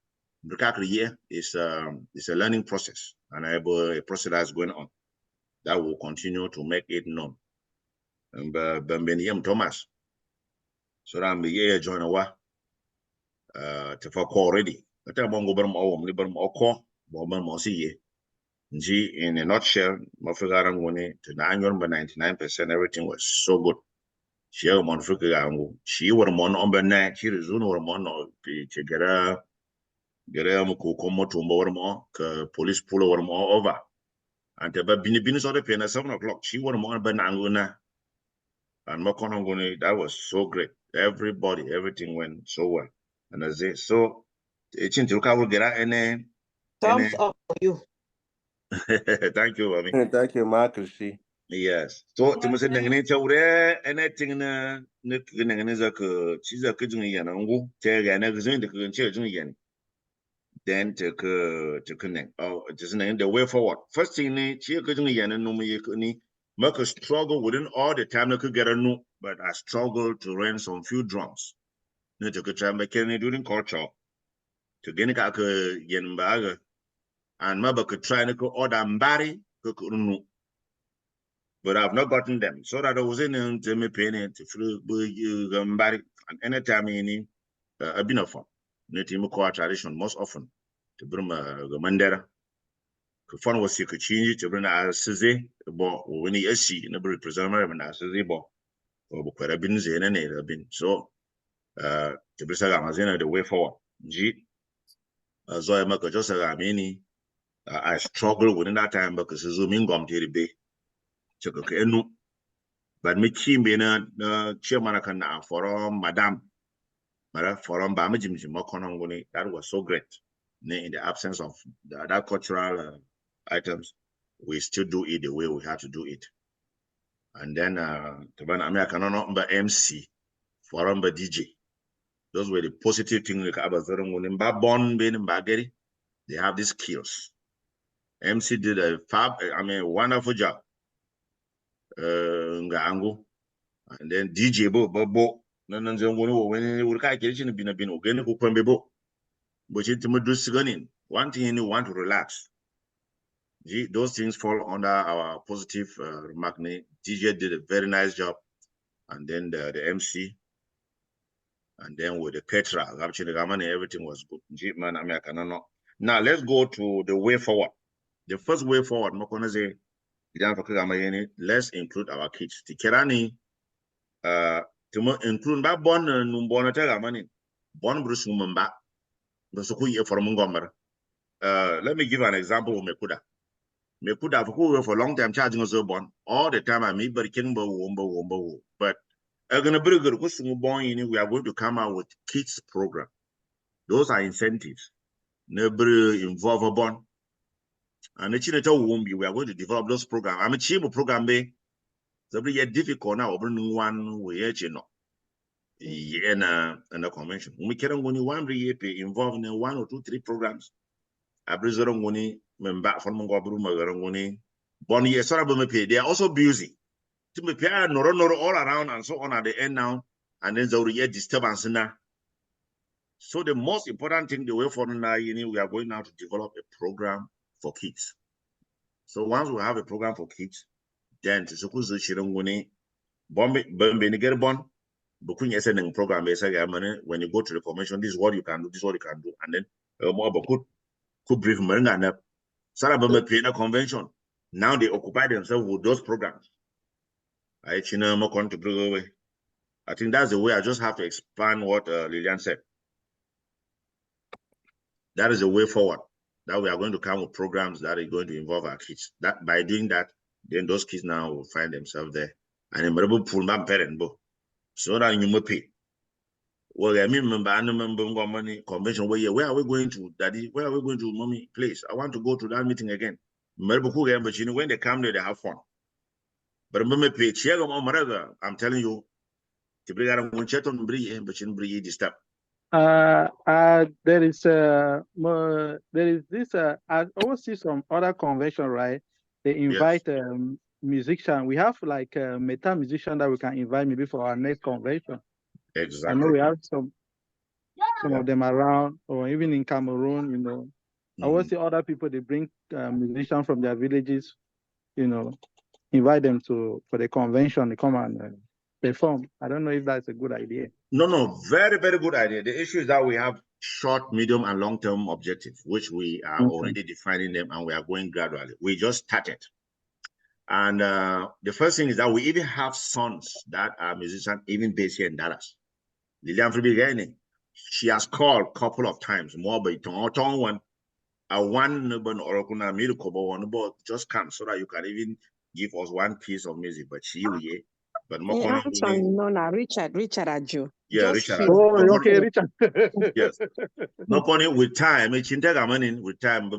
A: Is a learning process and a process that's going on that will continue to make it known. And Bambinium Thomas. So I'm the year join a wa to for already. But I'm going to go Oko, Boban Mosi. In a nutshell, Mafigaran Wone to 99%, everything was so good. She were mon number 9, she resumed or mon to get police pull over more over. And the bini sort of pen at 7 o'clock. She were more bananguna and Mokononguni. That was so great. Everything went so well. And as it so it's into will get any
F: thumbs up for you.
A: Thank you, I mean.
J: Thank you, Marcus.
A: Yes. So to me say anything na she's a kid yanangu tega na gzin the yan then to connect just the way forward. First thing she kid yan no me make a struggle within all the time I could get a no, but I struggled to rent some few drums. No to try make any during culture to get a yen bag and maybe could try to order mbari no. But I've not gotten them. So that I was in to me paying to through and anytime in a been of native tradition most often to bring a mandera. Fun was you could change it to bring a Suzy, but when he is she never represent my Suzy, but quite a been in any been so to bring the way forward. G. So I make a just a mini. I struggle within that time because zooming gum to the bay. But me key being a chairman can for Madam for that was so great. In the absence of that cultural items, we still do it the way we had to do it. And then the ban American number MC for DJ. Those were the positive things they have these skills. MC did a wonderful job. And then DJ Bo when we catch it been again who can be bo. But it do one thing you want to relax. Those things fall under our positive remark. DJ did a very nice job, and then the MC, and then with the Petra, everything was good. Now let's go to the way forward. The first way forward, let's include our kids. The Kerani, to include that born numbona tagamani, born Bruce Mumba, the Sukuya for Mungomber. Let me give an example of Mekuda. Me could have for a long time charging us bond all the time. I mean, but but gonna bring we are going to come out with kids program. Those are incentives. Never involve a bond. And the Chinese won't be. We are going to develop those programs. I'm a cheap program. Be so very difficult now. Bring one way, you know. Yeah, and the convention. We can't only one year involved in 1 or 2, 3 programs. I presume money. Member from Mongo Bonnie, yes, they are also busy. To me, noro all around and so on at the end now, and then there will be disturbance now. So the most important thing, the way forward now, we are going now to develop a program for kids. So once we have a program for kids, then to suppose the Shironguni, Bombe get born, Bukun SN program, when you go to the convention, this is what you can do, this is what you can do, and then more could brief Marina. Sarah Bombe pay a convention. Now they occupy themselves with those programs. I think that's the way. I just have to expand what Lillian said. That is the way forward. That we are going to come with programs that are going to involve our kids. That by doing that, then those kids now will find themselves there. And a memorable pull my parent bo. So that you may pay. Well, I remember money convention where are we going to, Daddy? Where are we going to, Mommy? Please, I want to go to that meeting again. But when they come there, they have fun. But remember, I'm telling you, there
L: is this. I always see some other convention, right? They invite musician. We have like a metal musician that we can invite maybe for our next convention.
A: Exactly.
L: I know we have some of them around, or even in Cameroon. You know, I always see other people. They bring musicians from their villages. You know, invite them for the convention. They come and perform. I don't know if that's a good idea.
A: No, very, very good idea. The issue is that we have short, medium, and long-term objectives, which we are already defining them, and we are going gradually. We just started. And the first thing is that we even have sons that are musicians, even based here in Dallas. Lilian Fribigani, she has called a couple of times, more by one. I want Orokuna Mirukobo one, but just come so that you can even give us one piece of music. But she will, but more
K: Richard Aju.
A: Yeah,
K: just
A: Richard.
L: Oh, okay, Richard.
A: Yes. No funny with time, with time,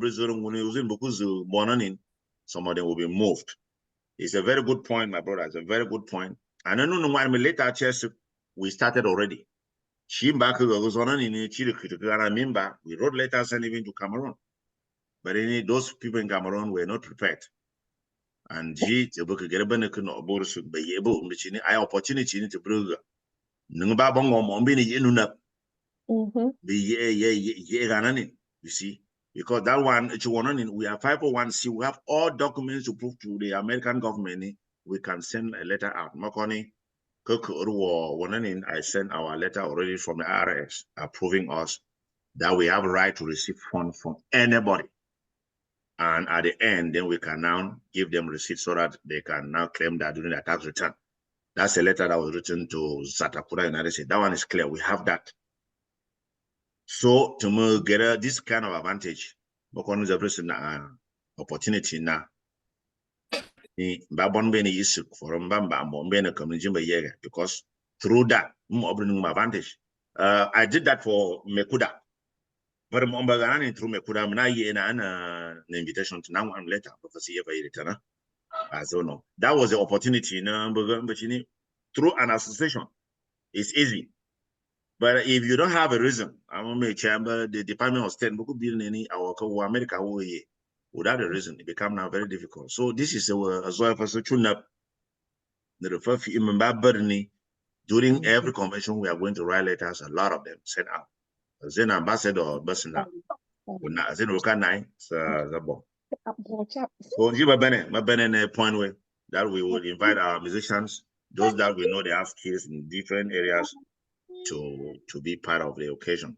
A: some of them will be moved. It's a very good point, my brother. It's a very good point. And I don't know why later we started already. We wrote letters and even to Cameroon. But those people in Cameroon were not prepared. And I opportunity to bring you see, because that one, we have 501c, we have all documents to prove to the American government. We can send a letter out. I sent our letter already from the IRS approving us that we have a right to receive funds from anybody. And at the end, then we can now give them receipts so that they can now claim that during their tax return. That's a letter that was written to ZATACUDA-USA. That one is clear. We have that. So to get this kind of advantage, opportunity now. Because through that, advantage. I did that for Mekuda. But through Mekuda, an invitation to now and later. So that was the opportunity. Through an association, it's easy. But if you don't have a reason, the Department of State, America, without a reason, it becomes now very difficult. So this is as well for during every convention, we are going to write letters, a lot of them sent out. As an ambassador or ambassador, as in so give a point where that we would invite our musicians, those that we know they have skills in different areas, to be part of the occasion.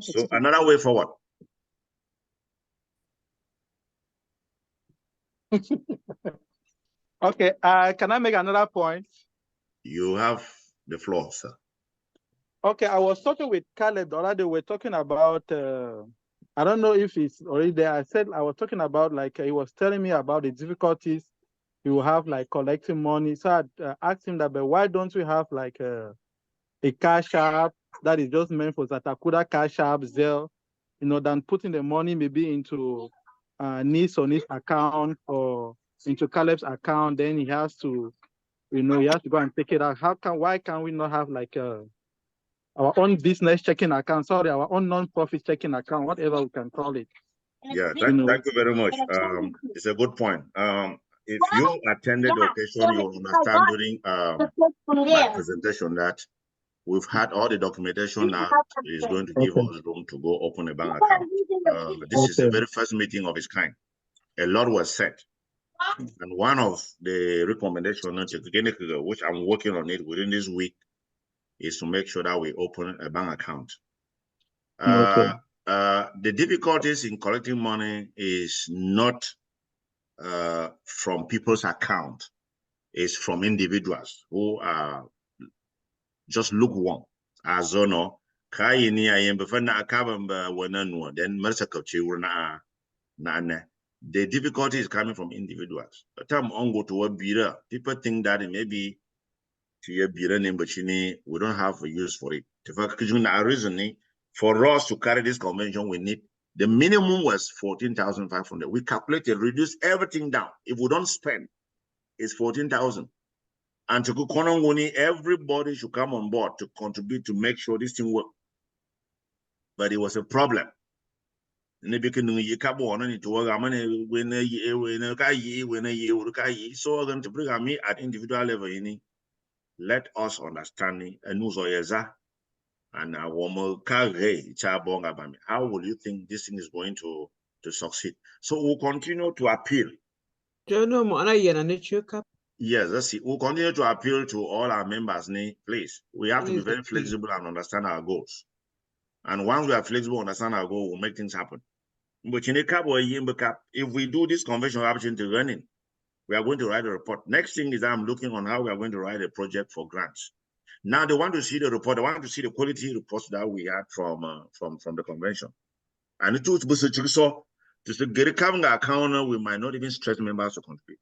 A: So another way forward.
L: Okay, can I make another point?
A: You have the floor, sir.
L: Okay, I was talking with Caleb the other day. We're talking about I don't know if it's already there. I was talking about, like, he was telling me about the difficulties he will have, like, collecting money. So I asked him that, but why don't we have like a cash app that is just meant for ZATACUDA cash app, Zelle, than putting the money maybe into Nice or Nice account or into Caleb's account. Then he has to, he has to go and take it out. Why can't we not have like our own business checking account, our own non-profit checking account, whatever we can call it?
A: Yeah, thank you very much. It's a good point. If you attended the occasion, you'll understand during my presentation that we've had all the documentation that is going to give us room to go open a bank account. This is the very first meeting of its kind. A lot was said. And one of the recommendations, which I'm working on it within this week, is to make sure that we open a bank account. The difficulties in collecting money is not from people's account. It's from individuals who are just lukewarm. As you know, then the difficulty is coming from individuals. People think that maybe we don't have a use for it. For us to carry this convention, we need the minimum was 14,500. We calculated, reduce everything down. If we don't spend, it's 14,000. And to go, everybody should come on board to contribute to make sure this thing works. But it was a problem. So to bring me at individual level, let us understand and how will you think this thing is going to succeed? So we'll continue to appeal. Yes, let's see. We'll continue to appeal to all our members. Please, we have to be very flexible and understand our goals. And once we are flexible, understand our goal, we'll make things happen. But if we do this convention opportunity running, we are going to write a report. Next thing is I'm looking on how we are going to write a project for grants. Now they want to see the report. They want to see the quality reports that we had from the convention. And it was so to get a common account, we might not even stretch members to contribute.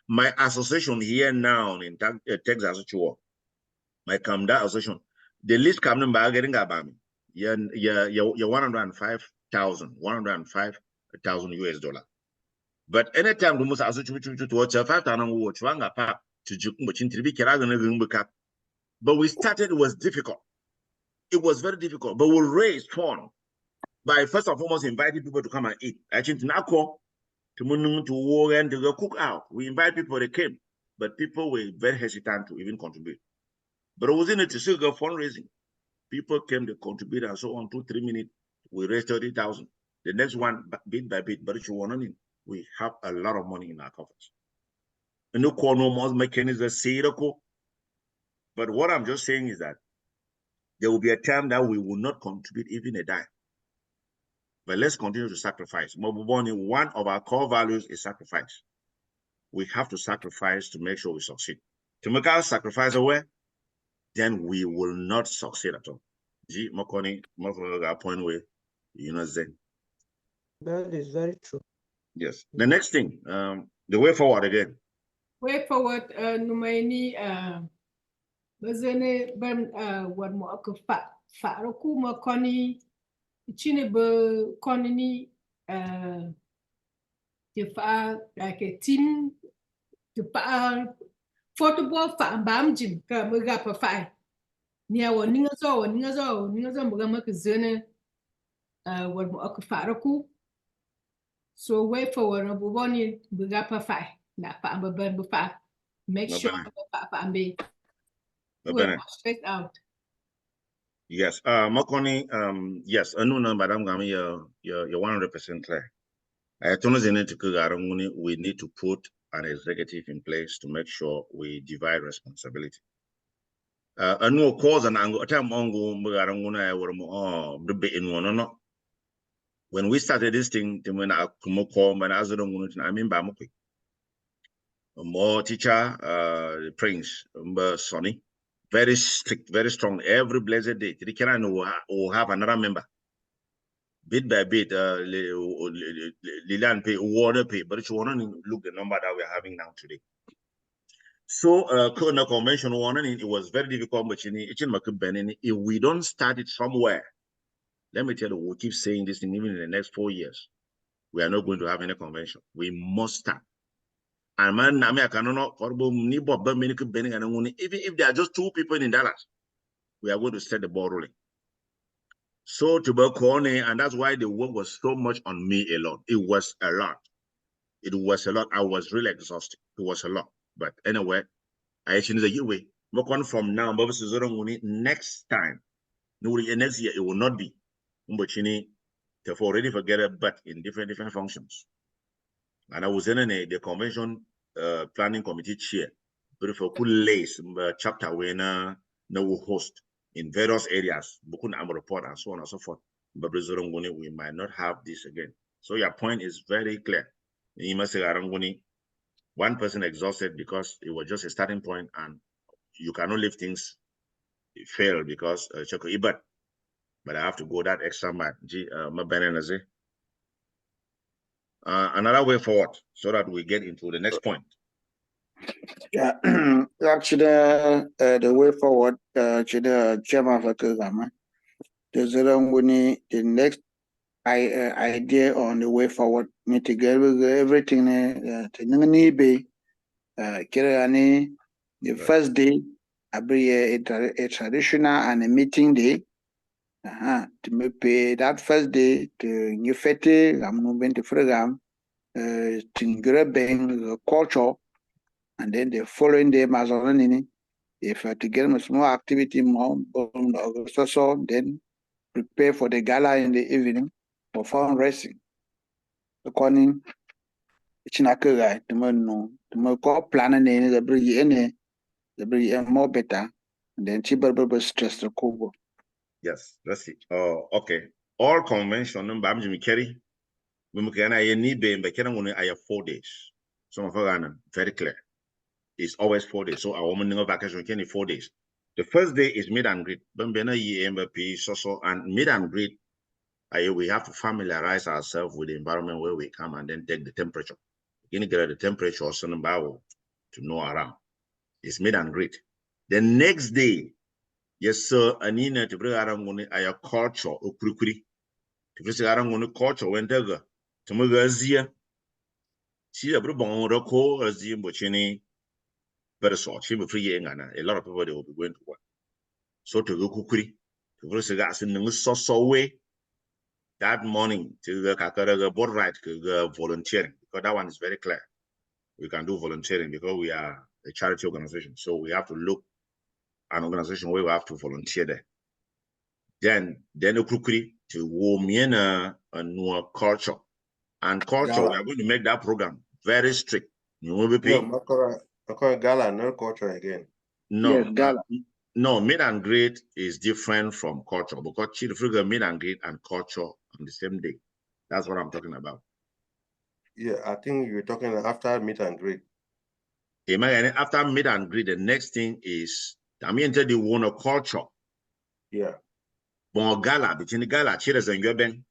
A: My association here now in Texas, my Camda association, the list coming back getting about me. You're 105,000 US dollar. But anytime we must associate towards 5,000 to but we started, it was difficult. It was very difficult, but we raised fund by first and foremost inviting people to come and eat. I think to war and to go cook out. We invite people, they came, but people were very hesitant to even contribute. But it was in it to still go fundraising. People came to contribute and so on, 2-3 minutes, we raised 30,000. The next one, bit by bit, but we have a lot of money in our coffers. And no more mechanism, but what I'm just saying is that there will be a time that we will not contribute even a dime. But let's continue to sacrifice. One of our core values is sacrifice. We have to sacrifice to make sure we succeed. To make our sacrifice away, then we will not succeed at all. Point where
F: that is very true.
A: Yes. The next thing, the way forward again.
H: Way forward, Numaini, Bazene Ban, what more could Farokuma Connie, Chinebe Connie, like a team, the football bam Jim, Kamugapa 5. Near one Ningazo, Mugamaka what more could Faroku. So way forward, Buboni, Bugapa 5. Not burn before. Make sure and be straight out.
A: Yes, Makoni, yes, no, Madam Gami, you're 100% clear. We need to put an executive in place to make sure we divide responsibility. No cause and when we started this thing, more teacher, Prince, Sonny, very strict, very strong. Every blessed day, will have another member. bit by bit, Lilian pay, water pay, but you want to look the number that we're having now today. So, current convention one, it was very difficult, but if we don't start it somewhere, let me tell you, we'll keep saying this, even in the next 4 years, we are not going to have any convention. We must start. And man, even if there are just 2 people in Dallas, we are going to set the ball rolling. So to be corny, and that's why the work was so much on me alone. It was a lot. It was a lot. I was really exhausted. It was a lot. But anyway, I actually say way. From now, next time, next year it will not be. But you need to already forget it, but in different functions. And I was in the convention planning committee chair, but for cool lace chapter when no host in various areas, report and so on and so forth. But we might not have this again. So your point is very clear. You must say one person exhausted because it was just a starting point, and you cannot leave things fail because but I have to go that extra mile. Another way forward so that we get into the next point.
C: Yeah, actually, the way forward, the chairman of the the next idea on the way forward, mitigate everything. The first day, a traditional and a meeting day. To me pay that first day to new fete, I'm moving to program, to culture, and then the following day, Mazonini, if to get a small activity more, so then prepare for the gala in the evening for fundraising. According Chinaka, the more planning the bring more better, and then Chiba stress the Kubo.
A: Yes, let's see. Oh, okay. All convention number I'm Jimmy Kerry. We I have 4 days. Some of us very clear. It's always 4 days. So our woman vacation can 4 days. The first day is meet and greet. And meet and greet. We have to familiarize ourselves with the environment where we come and then take the temperature. You can get the temperature to know around. It's meet and greet. The next day, yes, sir, Anina to bring around a culture or kurikuri. To bring around culture when they go to Magazia. See a bon record as the Bochini, very short, she will free a lot of people they will be going to work. So to go kukuri, to bring cigars in the so way that morning to the Kakaraga board right to volunteering, because that one is very clear. We can do volunteering because we are a charity organization. So we have to look an organization where we have to volunteer there. Then the kukuri to warm in a new culture. And culture, we are going to make that program very strict. You will be paid.
J: No, gala, no culture again.
A: No,
C: yes, gala.
A: No, meet and greet is different from culture because Chidfriga meet and greet and culture on the same day. That's what I'm talking about.
J: Yeah, I think you're talking after meet and greet.
A: After meet and greet, the next thing is I mean the one of culture.
J: Yeah.
A: Bon gala between the gala, cheers and Göbeng.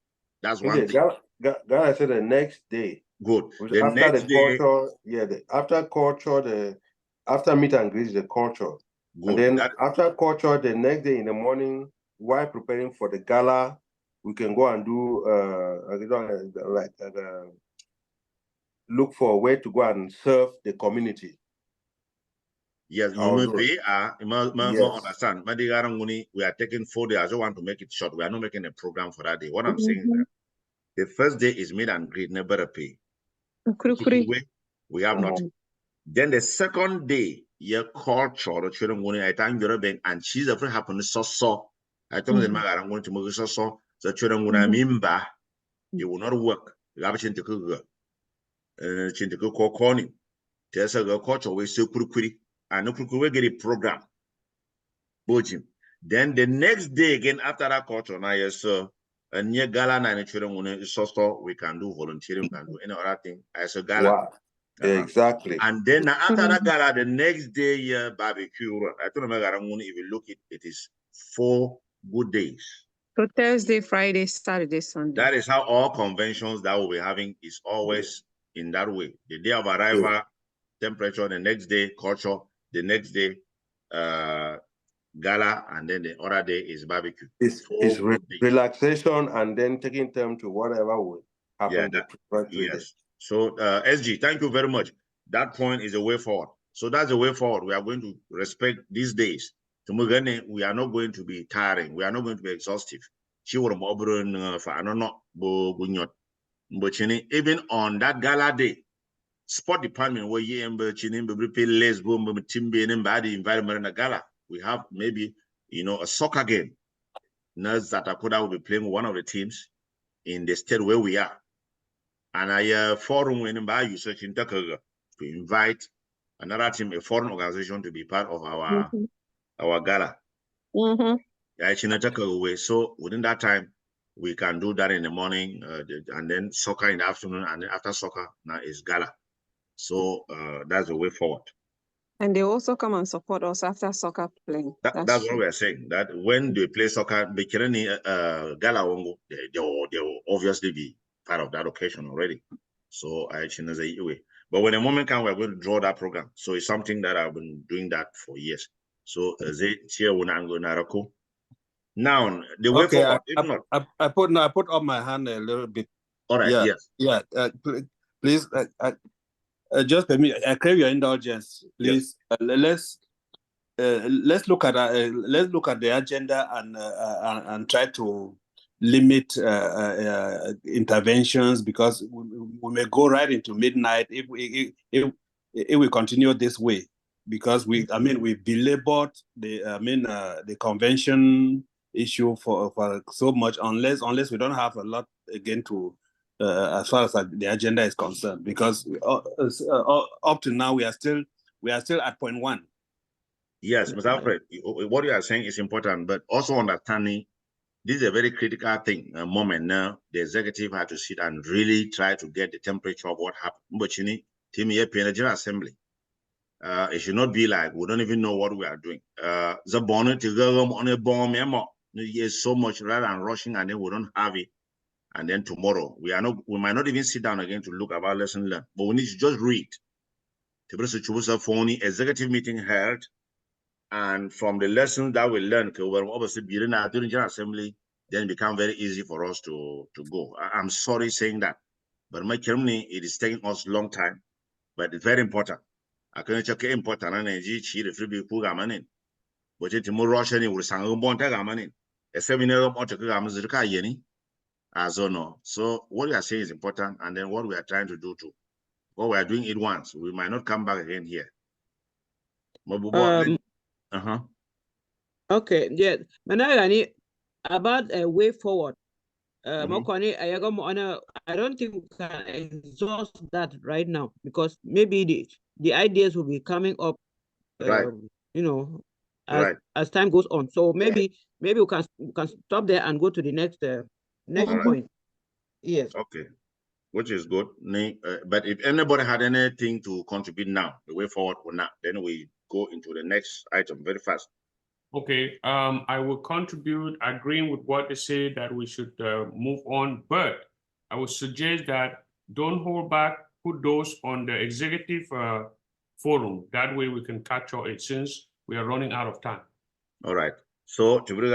A: That's one thing.
J: Gala said the next day.
A: Good.
J: After the culture, yeah, after culture, after meet and greet, the culture. Good. And then after culture, the next day in the morning, while preparing for the gala, we can go and do look for a way to go and serve the community.
A: Yes, we understand. We are taking 4 days. I don't want to make it short. We are not making a program for that day. What I'm saying is that the first day is meet and greet, never pay. We have nothing. Then the second day, your culture, the children going to attend your bank, and she's afraid happen so. I told them I'm going to move so. The children going to remember it will not work. You have to go. Chintico corny. There's a culture we say kurikuri, and no kurikuri get a program. Then the next day again after that culture, now yes, sir. And near gala and children so we can do volunteering, we can do any other thing as a gala.
J: Wow. Exactly.
A: And then after that gala, the next day barbecue. I don't know if you look it is 4 good days.
K: So Thursday, Friday, Saturday, Sunday.
A: That is how all conventions that we'll be having is always in that way. The day of arrival, temperature, the next day, culture, the next day, gala, and then the other day is barbecue.
J: It's relaxation and then taking time to whatever will happen.
A: Yes. So SG, thank you very much. That point is a way forward. So that's the way forward. We are going to respect these days. We are not going to be tiring. We are not going to be exhaustive. Even on that gala day, sport department where you environment gala, we have maybe a soccer game. ZATACUDA will be playing one of the teams in the state where we are. And I forum when you search in to invite another team, a foreign organization, to be part of our gala. So within that time, we can do that in the morning, and then soccer in the afternoon, and then after soccer now is gala. So that's the way forward.
K: And they also come and support us after soccer playing.
A: That's what we are saying. That when they play soccer, gala they will obviously be part of that occasion already. So I actually say way. But when the moment comes, we're going to draw that program. So it's something that I've been doing that for years. So now the way forward.
E: I put up my hand a little bit.
A: All right.
E: Yeah,
A: yes.
E: Yeah. Please, just permit. I crave your indulgence. Please, yes. Let's look at the agenda and try to limit interventions, because we may go right into midnight if we continue this way, because we belabored the convention issue for so much, unless we don't have a lot again to as far as the agenda is concerned, because up to now we are still at point 1.
A: Yes, Mr. Alfred, what you are saying is important, but also understanding this is a very critical thing, a moment now. The executive had to sit and really try to get the temperature of what happened. But you need team here in the General Assembly. It should not be like we don't even know what we are doing. The bonnet to go on a bomb, is so much rather than rushing, and then we don't have it. And then tomorrow we might not even sit down again to look about lesson learned, but we need to just read. Executive meeting held. And from the lessons that we learned, obviously during the General Assembly, then it become very easy for us to go. I'm sorry saying that, but my Germany, it is taking us a long time, but it's very important. I can check important and the free people gamanin. But it's more Russian, we sang a bon tagamanin. A seminar of Otakamazuka Yeni, as no. So what we are saying is important, and then what we are trying to do too. What we are doing it once, we might not come back again here.
F: Okay, yeah. Managani, about a way forward. I don't think we can exhaust that right now, because maybe the ideas will be coming up, as time goes on. So maybe we can stop there and go to the next point. Yes.
A: Okay, which is good. But if anybody had anything to contribute now, the way forward or not, then we go into the next item very fast.
G: Okay, I will contribute agreeing with what they say that we should move on, but I would suggest that don't hold back, put those on the executive forum. That way we can capture it, since we are running out of time.
A: All right. So to bring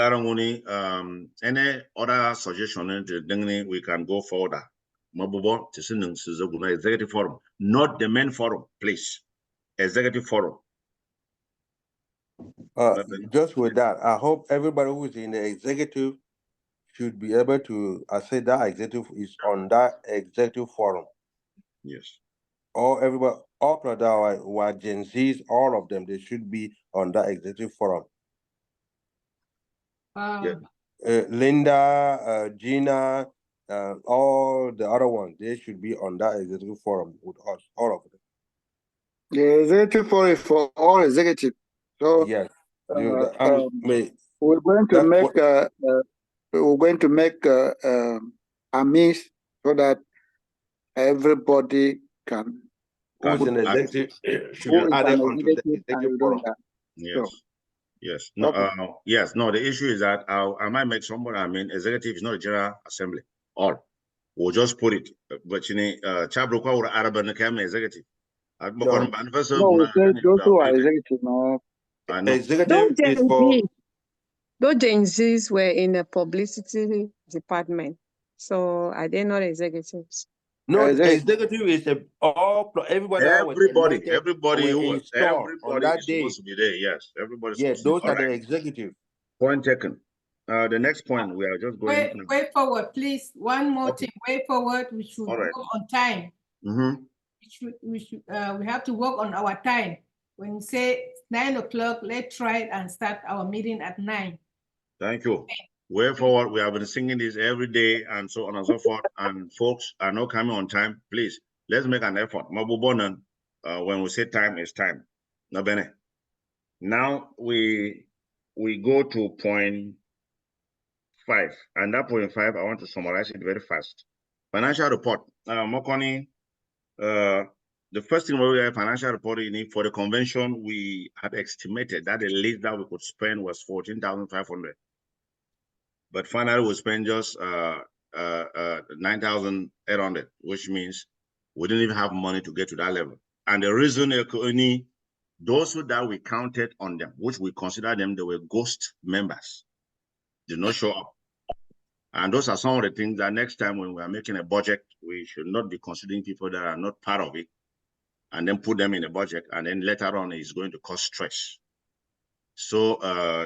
A: any other suggestion, we can go further. Mabubo to executive forum, not the main forum, please. Executive forum.
J: Just with that, I hope everybody who is in the executive should be able to say that executive is on that executive forum.
A: Yes.
J: All everybody, all of our who are Gen Zs, all of them, they should be on that executive forum. Linda, Gina, all the other ones, they should be on that executive forum with us, all of them.
C: The executive forum is for all executive. So
J: yes,
C: we're going to make a means so that everybody can.
J: Who's an executive should be added onto the executive forum.
A: Yes. Yes. No.
J: Okay.
A: Yes. No. The issue is that I might make somebody. I mean, executive is not a general assembly. All. We'll just put it. But you know, Chabroka or Arab and the executive.
J: No.
C: No, we say those who are executive, no.
A: I know.
J: Executive is for
K: Those Gen Zs were in the publicity department. So are they not executives?
J: no executive is everybody that was elected
A: Everybody
J: were
A: who was
J: installed on that
A: is
J: day.
A: supposed to be there. Yes, everybody's
J: Yeah,
A: supposed to be.
J: those are the executive.
A: Point taken. The next point we are just going.
H: Way forward, please. One more thing. Way forward. We should work on time. We have to work on our time. When you say 9 o'clock, let's try it and start our meeting at 9.
A: Thank you. Way forward. We have been singing this every day and so on and so forth. And folks are not coming on time. Please, let's make an effort. Mabubonan, when we say time is time. No bene. Now we go to point 5. And that point 5, I want to summarize it very fast. Financial report. Mokoni, the first thing we have financial report in for the convention, we had estimated that the least that we could spend was 14,500. But finally we spent just 9,800, which means we didn't even have money to get to that level. And the reason only those that we counted on them, which we consider them, they were ghost members, did not show up. And those are some of the things that next time when we are making a budget, we should not be considering people that are not part of it and then put them in the budget. And then later on, it's going to cause stress. So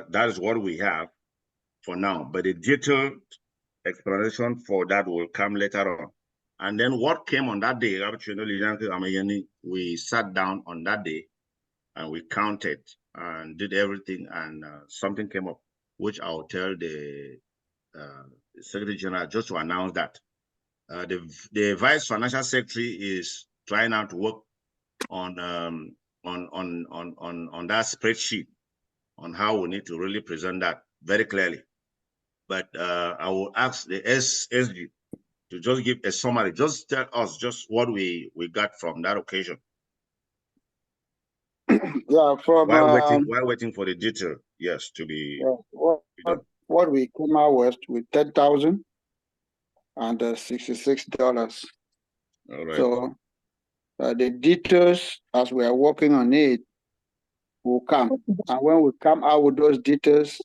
A: that is what we have for now. But the detailed explanation for that will come later on. And then what came on that day, we sat down on that day and we counted and did everything, and something came up, which I'll tell the Secretary General just to announce that. The Vice Financial Secretary is trying now to work on that spreadsheet on how we need to really present that very clearly. But I will ask the SG to just give a summary, just tell us just what we got from that occasion.
C: Yeah, from
A: while waiting for the detail, yes, to be.
C: Yeah, what we came out with $10,066.
A: All right.
C: So the details, as we are working on it, will come. And when we come out with those details,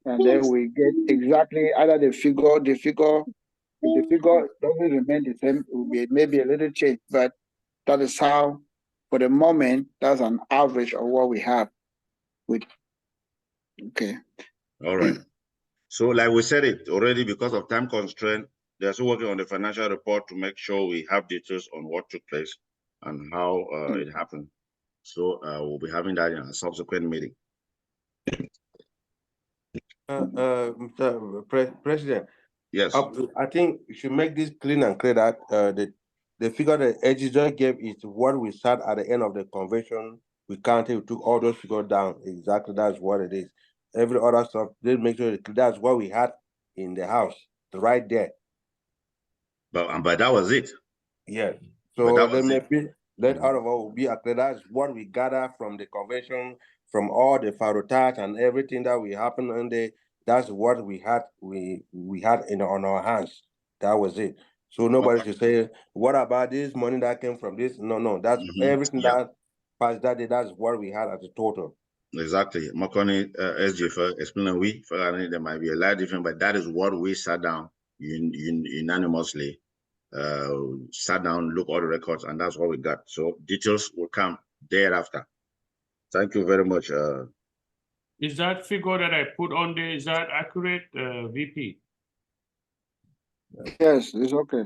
C: and then we get exactly either the figure, if the figure doesn't remain the same, it will be maybe a little change, but that is how, for the moment, that's an average of what we have. Okay.
A: All right. So like we said it already, because of time constraint, they're still working on the financial report to make sure we have details on what took place and how it happened. So we'll be having that in a subsequent meeting.
J: Mr. President.
A: Yes.
J: I think you should make this clean and clear that the figure that Edison gave is what we sat at the end of the convention. We counted, we took all those figures down. Exactly, that's what it is. Every other stuff, they make sure that's what we had in the house, right there.
A: But that was it.
J: Yes. So let out of all will be clear. That's what we gather from the convention, from all the farotat and everything that we happened on the. That's what we had. We had on our hands. That was it. So nobody should say, "What about this money that came from this?" No. That's everything that passed that day. That's what we had as a total.
A: Exactly. Makoni SG for explaining there might be a lot different, but that is what we sat down unanimously. Sat down, look all the records, and that's what we got. So details will come thereafter. Thank you very much.
G: Is that figure that I put on there, is that accurate, VP?
C: Yes, it's okay.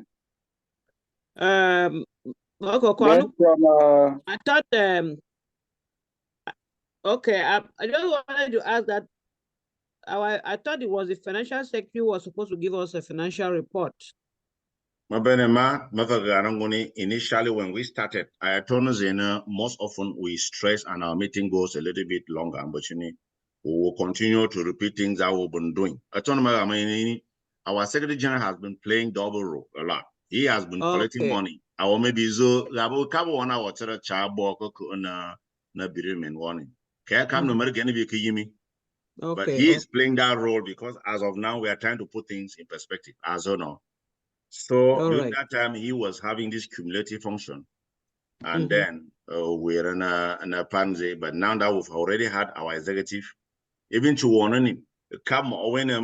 F: Then
C: from,
F: I thought okay, I just wanted to ask that I thought it was the financial secretary who was supposed to give us a financial report.
A: Initially, when we started, I told Zena most often we stress and our meeting goes a little bit longer, but we will continue to repeat things that we've been doing. Our Secretary General has been playing double role a lot. He has been collecting money. Our maybe so warning. Kaya kam no American be Yimi. But
F: Okay.
A: he is playing that role because as of now, we are trying to put things in perspective, as of now. So
F: All
A: during
F: right.
A: that time, he was having this cumulative function. And then we're in a pansy. But now that we've already had our executive, even to warn him, come when I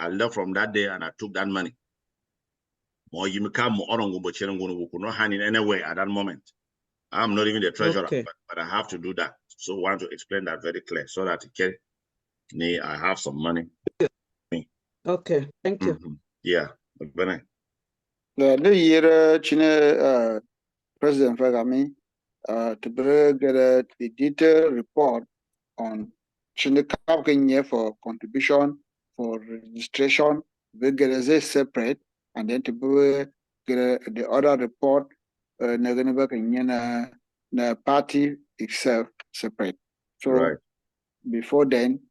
A: left from that day and I took that money. More you come but not hand in anywhere at that moment. I'm not even the treasurer, but I have to do that. So I want to explain that very clear so that I have some money.
F: Okay, thank you.
A: Yeah.
C: The year China President Fagami to get a detailed report on China for contribution for registration. We get a separate, and then to get the other report. The party itself separate. So before then,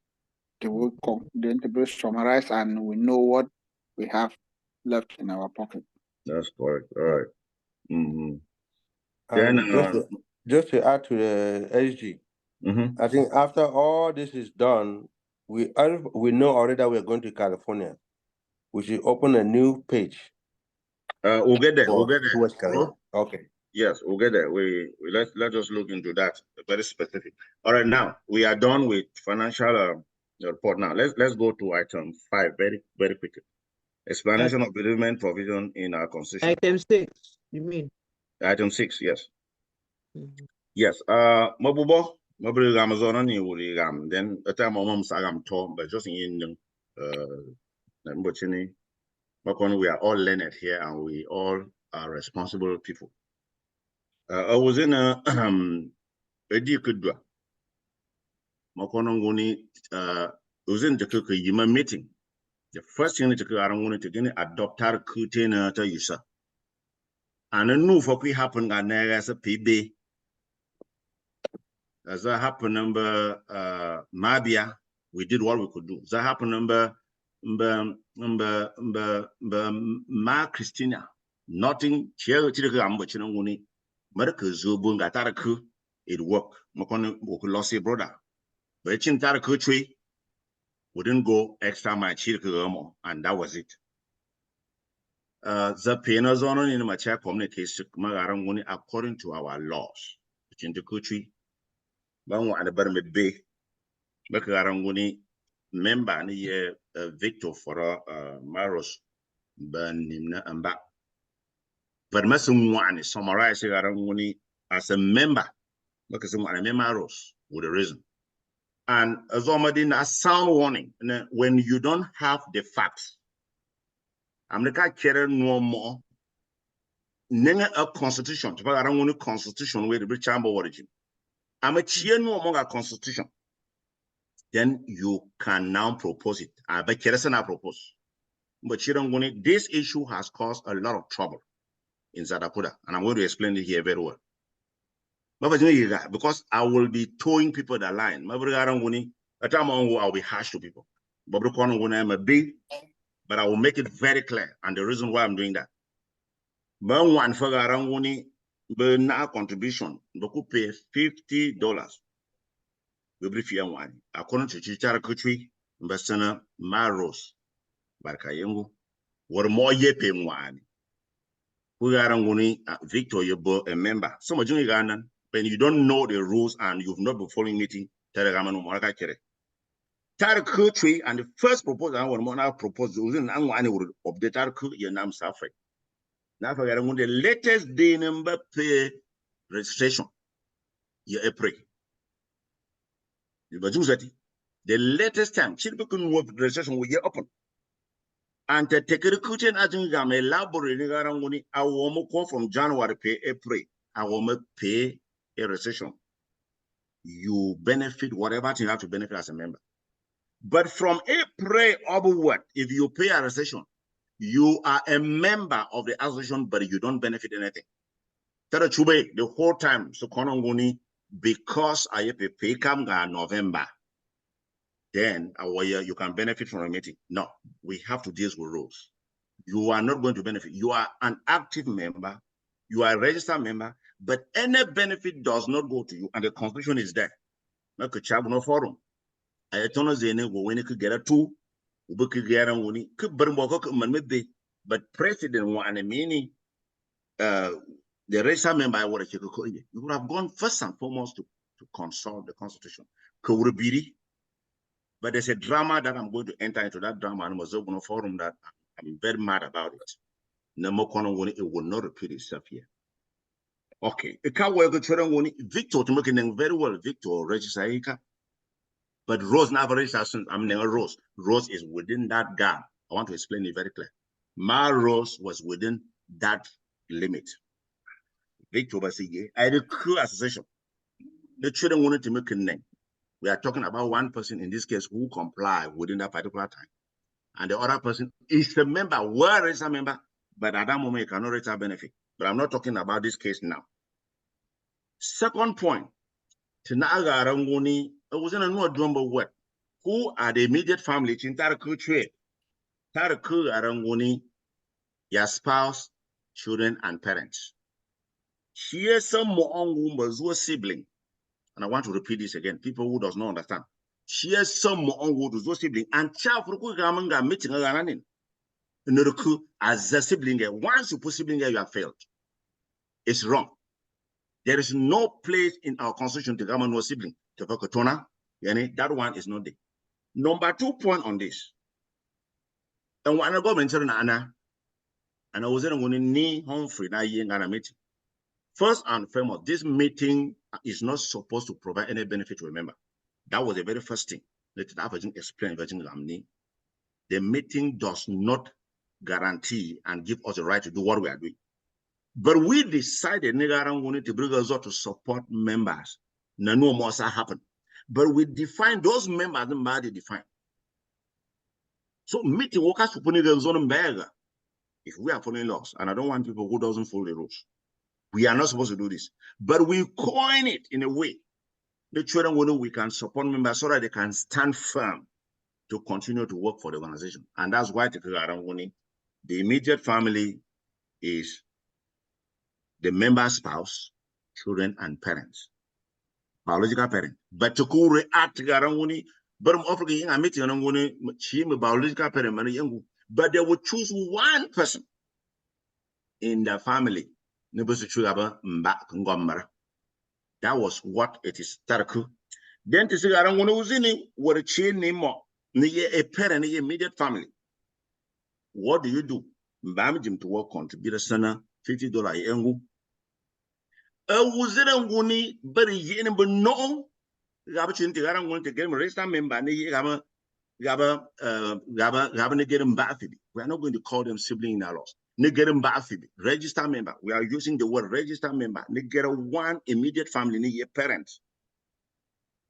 C: they will then to be summarized, and we know what we have left in our pocket.
A: That's correct. All right.
J: Then just to add to the SG, I think after all this is done, we know already that we're going to California. We should open a new page.
A: We'll get there. We'll get there.
J: Okay.
A: Yes, we'll get there. Let us look into that. Very specific. All right, now we are done with financial report. Now let's go to item 5 very quickly. Explanation of bereavement provision in our constitution.
F: Item 6, you mean?
A: Item 6, yes. Yes. Mabubo, Mabri Amazon ni wuri gam. Then a time mom sagam to, but just in we are all learned here and we all are responsible people. I was in a Edikudwa. Makonongoni was in the Yima meeting. The first thing to I don't want to get adopt our kutena to usa. And I knew what we happen as a PB. As that happened number Mabia, we did what we could do. That happened number Ma Christina. Nothing it worked. Makon lost a brother. But tree wouldn't go extra much, and that was it. The penal zone in my chair communication according to our laws. In the country, Bango and the Burma Bay, Bakaranguni member ni Victor for Maros Banimna and back. But Massumwani summarize Garanguni as a member because I'm a Maros with a reason. And as a sound warning, when you don't have the facts, I'm the carry no more. Nenga a constitution, I don't want a constitution where the British chamber origin. I'm a cheer no more a constitution. Then you can now propose it. I bet Keresen I propose. But you don't want it. This issue has caused a lot of trouble in ZATACUDA, and I'm going to explain it here very well. Because I will be towing people the line. I'll be harsh to people. I'm a big, but I will make it very clear. And the reason why I'm doing that. One for Garanguni, now contribution, we could pay $50. We brief one. According to Chichara Kutri, Mbasana Maros, Barkayengu, or more yeping one. We Garanguni, Victor, you're a member. Some of you Ghana. When you don't know the rules and you've not been following meeting, Telegram Moraka Kere. Country and the first proposal I want to propose was in Angwani of the Tarku, your name suffering. Now, for the latest day number pay registration, you're a prey. The latest time, children work registration will get open. And to take a recruiting as you a laboratory, I will call from January pay April. I will pay a recession. You benefit whatever you have to benefit as a member. But from April onward, if you pay a recession, you are a member of the association, but you don't benefit anything. The whole time, so because I pay come November, then you can benefit from a meeting. No, we have to deal with rules. You are not going to benefit. You are an active member. You are a registered member, But any benefit does not go to you, and the constitution is there. Make a tribunal forum. I told us they go when you could get a two, we could get a money, could burn maybe. But president want a meaning. The racial member I want to you would have gone first and foremost to consult the constitution. But there's a drama that I'm going to enter into that drama and was open a forum that I'm very mad about it. No more it will not repeat itself here. Okay, it can't work Victor to make it very well, Victor register. But Rose never registered. I'm never Rose. Rose is within that gap. I want to explain it very clear. My Rose was within that limit. Victor Basige, I had a crew association. The children wanted to make a name. We are talking about one person in this case who comply within that particular time. And the other person is a member, where is a member, but at that moment you cannot reach a benefit. But I'm not talking about this case now. Second point, Tinaga Arangoni, I was in a new number what? Who are the immediate family? Taraku trade. Taraku Arangoni, your spouse, children, and parents. Here's some more sibling. And I want to repeat this again. People who does not understand. Here's some more on sibling. And child for Gamanga meeting a running. As a sibling, once you put sibling, you have failed. It's wrong. There is no place in our constitution to come no sibling. That one is not there. Number 2 point on this. And when I go mention Anna, and I was going to need home free now meeting. First and foremost, this meeting is not supposed to provide any benefit to a member. That was the very first thing. Let me explain. The meeting does not guarantee and give us the right to do what we are doing. But we decided to bring us up to support members. No more happen. But we define those members they define. So meeting workers to put if we are following laws, and I don't want people who doesn't follow the rules. We are not supposed to do this. But we coin it in a way the children will know we can support members so that they can stand firm to continue to work for the organization. And that's why the immediate family is the member's spouse, children, and parents. Biological parent. But to react to Garanguni, but I'm offering a meeting on biological parent, but they would choose one person in the family. That was what it is. Then to say, I don't want to what a chain name more. A parent, immediate family. What do you do? Mbam to work contribute a sana $50 yengu. Was it a wuni, but a yen, but no. Opportunity, I don't want to get a register member. Gaba get them back. We are not going to call them sibling in our laws. Register member. We are using the word register member. Get one immediate family, parents.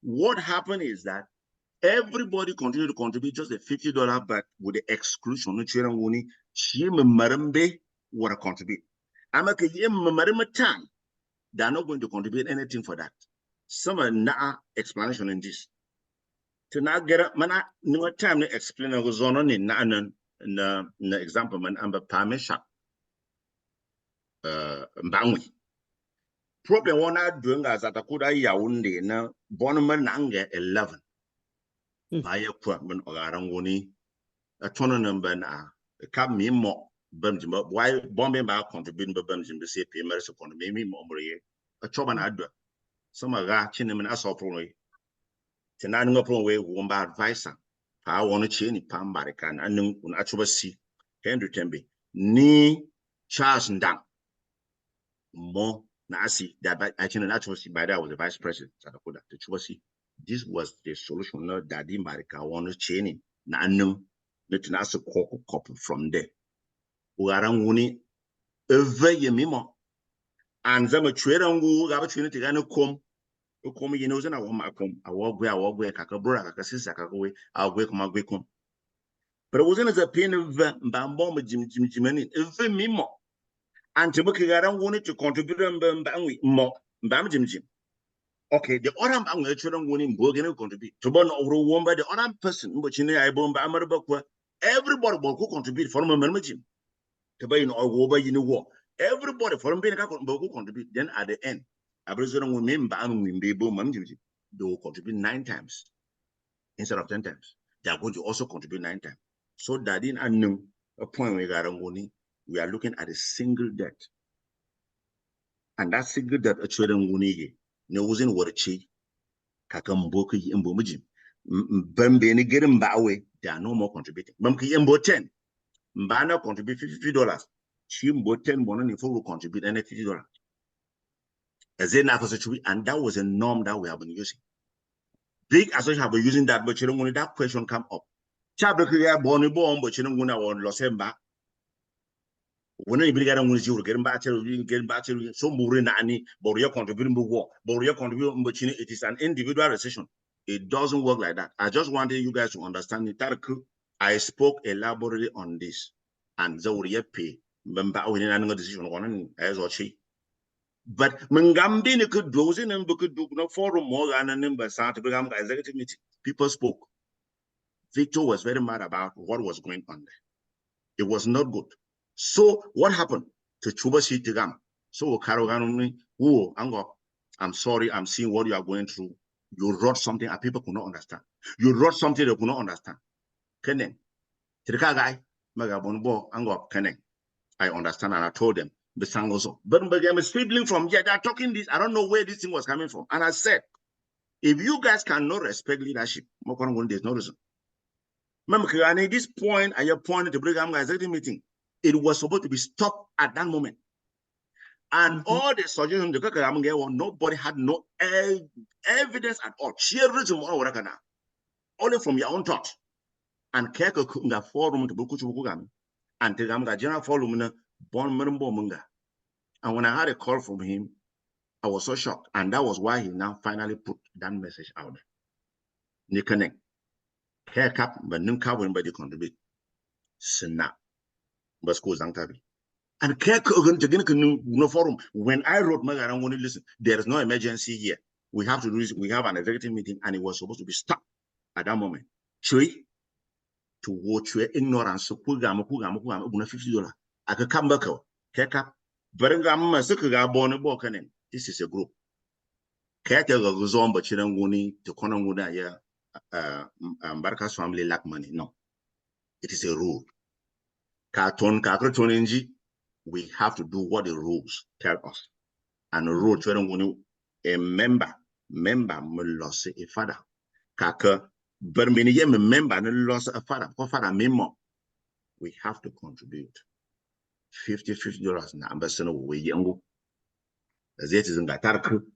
A: What happened is that everybody continued to contribute just a $50, but with the exclusion of children, she marambe what contribute. I'm a time. They are not going to contribute anything for that. Some explanation in this. To now get up, no time to explain what goes on in na example man amba permission mbangwi problem one doing as ZATACUDA-USA na bonman nange 11 via equipment or arangoni a ton number na come me more bumjim why bombing back contributing bumjim the CP America economy me more a choban adwa some are chinman as of Tenan way womba advisor. I want to change Pambarican and actually see Henry Tembe ni Charles Ndang more Nasi that I can actually see by that was the vice president ZATACUDA to see this was the solution not that Marika want to change Nanu let us couple from there. Uaranguni very mimo and them a trader who have a trinity and come. Come, you know, I walk where Kakabura, Kakasisa, Kakaway, I'll wake my wakum. But it wasn't as a pain of Bambom, Jimmy, every mimo. And Tibuki wanted to contribute more Bam Jim. Okay, the other I'm children winning Bogan contribute to burn over one by the other person, but you know, I bomb Amarabakwa, everybody will contribute from a member Jim. To buy in or over, you know what? Everybody for being contribute. Then at the end, they will contribute 9 times instead of 10 times. They are going to also contribute 9 times. So that in a point we are looking at a single debt. And that single debt a trading money no wasn't what a chi kakamboki imbomijim. Bambini getting back they are no more contributing. Bamki imbo 10. Mbana contribute $50. Chimbo 10 bonani will contribute any $50. And that was a norm that we have been using. Big associations have been using that, but you don't want that question come up. Chabra born born, but you don't want to lose him back. When you bring you getting back to so moving any, but you're contributing to war, but you're contributing, but it is an individual recession. It doesn't work like that. I just wanted you guys to understand it. I spoke elaborately on this, and the will pay. Remember, we didn't have a decision on as or she. But Mangambini could do and could do no forum more than a number become executive meeting. People spoke. Victor was very mad about what was going on there. It was not good. So what happened to Chuba Shitigam? So Karoganumi, I'm sorry, I'm seeing what you are going through. You wrote something and people could not understand. You wrote something they could not understand. Kenen. Tirika Magabonbo, Angop, Kenen. I understand and I told them. But I'm a sibling from here. They're talking this. I don't know where this thing was coming from. And I said, if you guys cannot respect leadership, there's no reason. Remember, at this point, I appointed the program executive meeting. It was supposed to be stopped at that moment. And all the suggestions, nobody had no evidence at all. Only from your own thought. And Keko Kunga forum to Bukuchugam. And the general forum. And when I had a call from him, I was so shocked. And that was why he now finally put that message out there. Nikane. Haircap, but Ninka when by contribute. Snap. But school Zangtabi. And no forum. When I wrote Maga, I don't want to listen. There is no emergency here. We have to do this. We have an executive meeting, and it was supposed to be stopped at that moment. Chui to watch your ignorance. So $50. I could come back. Haircap. This is a group. But you don't want Barca's family lack money. No, it is a rule. We have to do what the rules tell us. And the rule, a member lost a father. Kaka, but many member lost a father. We have to contribute $50 now.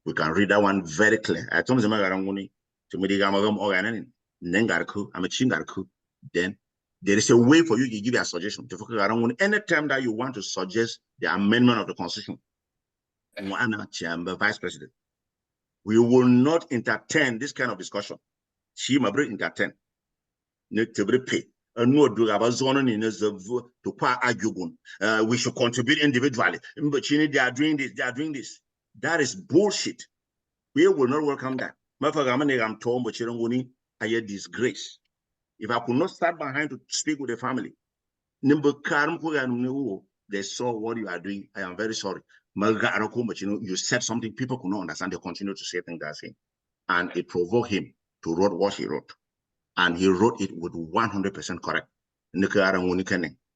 A: We can read that one very clear. I told them then there is a way for you to give a suggestion. Anytime that you want to suggest the amendment of the Constitution, Vice President, we will not entertain this kind of discussion. She may entertain. We should contribute individually. But they are doing this, they are doing this. That is bullshit. We will not welcome that. I hear disgrace. If I could not stand behind to speak with the family, they saw what you are doing. I am very sorry. But you said something people could not understand. They continue to say things they're saying. And it provoked him to write what he wrote. And he wrote it with 100% correct.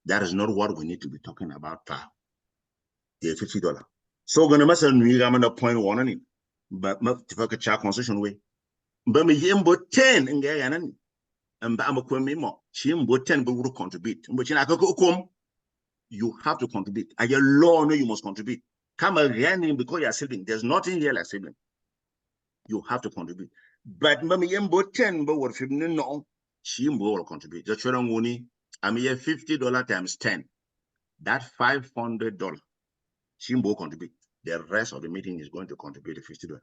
A: That is not what we need to be talking about. The $50. So gonna make a point one, but if I constitution way. But me 10 in Guyana. And Chimbo 10 will contribute. But you have to contribute. And your law, no, you must contribute. Come again because you're sibling. There's nothing here like sibling. You have to contribute. But Mammy Yembo 10, but what no, Chimbo will contribute. The children money, I'm here $50 times 10. That's $500. Chimbo contribute. The rest of the meeting is going to contribute $50.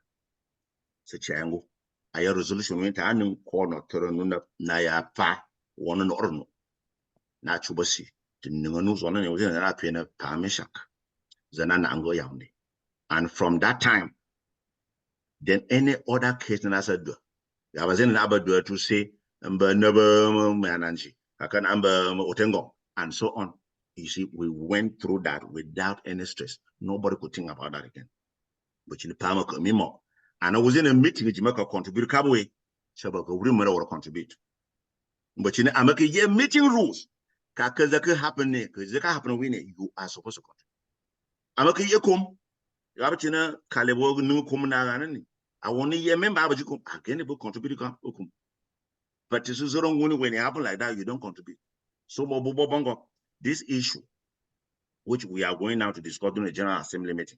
A: So Chango. I resolution went to corner to Naya Pa, one and orno. Nachubasi, to Nunus on and within an appian Parmeshak, Zanan Ango Yamni. And from that time, then any other case than I said, I was in Abadua to say, Amber Never Mananji, I can Amber Otengo, and so on. You see, we went through that without any stress. Nobody could think about that again. But in the Palmer Mimo, and I was in a meeting with Jamaica contribute Kabwe, Shabaka Rimmer or contribute. But in America, meeting rules. Because that could happen, because that can happen when you are supposed to contribute. America, you come, you have to Kalebo, no common. I want to hear member, but you come again, about contribute. But this is wrong when it happens like that, you don't contribute. So, Bongo, this issue, which we are going now to discuss during the General Assembly meeting,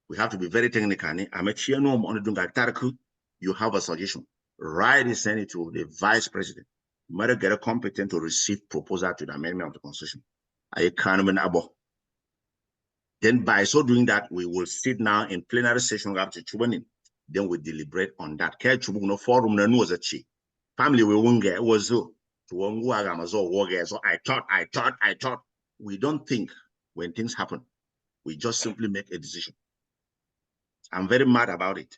A: we have to be very technical. I'm a chair no on the you have a suggestion. Write it, send it to the Vice President. Mother get a competent to receive proposal to the amendment of the Constitution. I can't even abo. Then by so doing that, we will sit now in plenary session after Chubanin. Then we deliberate on that. No forum was a chi. Family we won't get was so. So I thought. We don't think when things happen. We just simply make a decision. I'm very mad about it.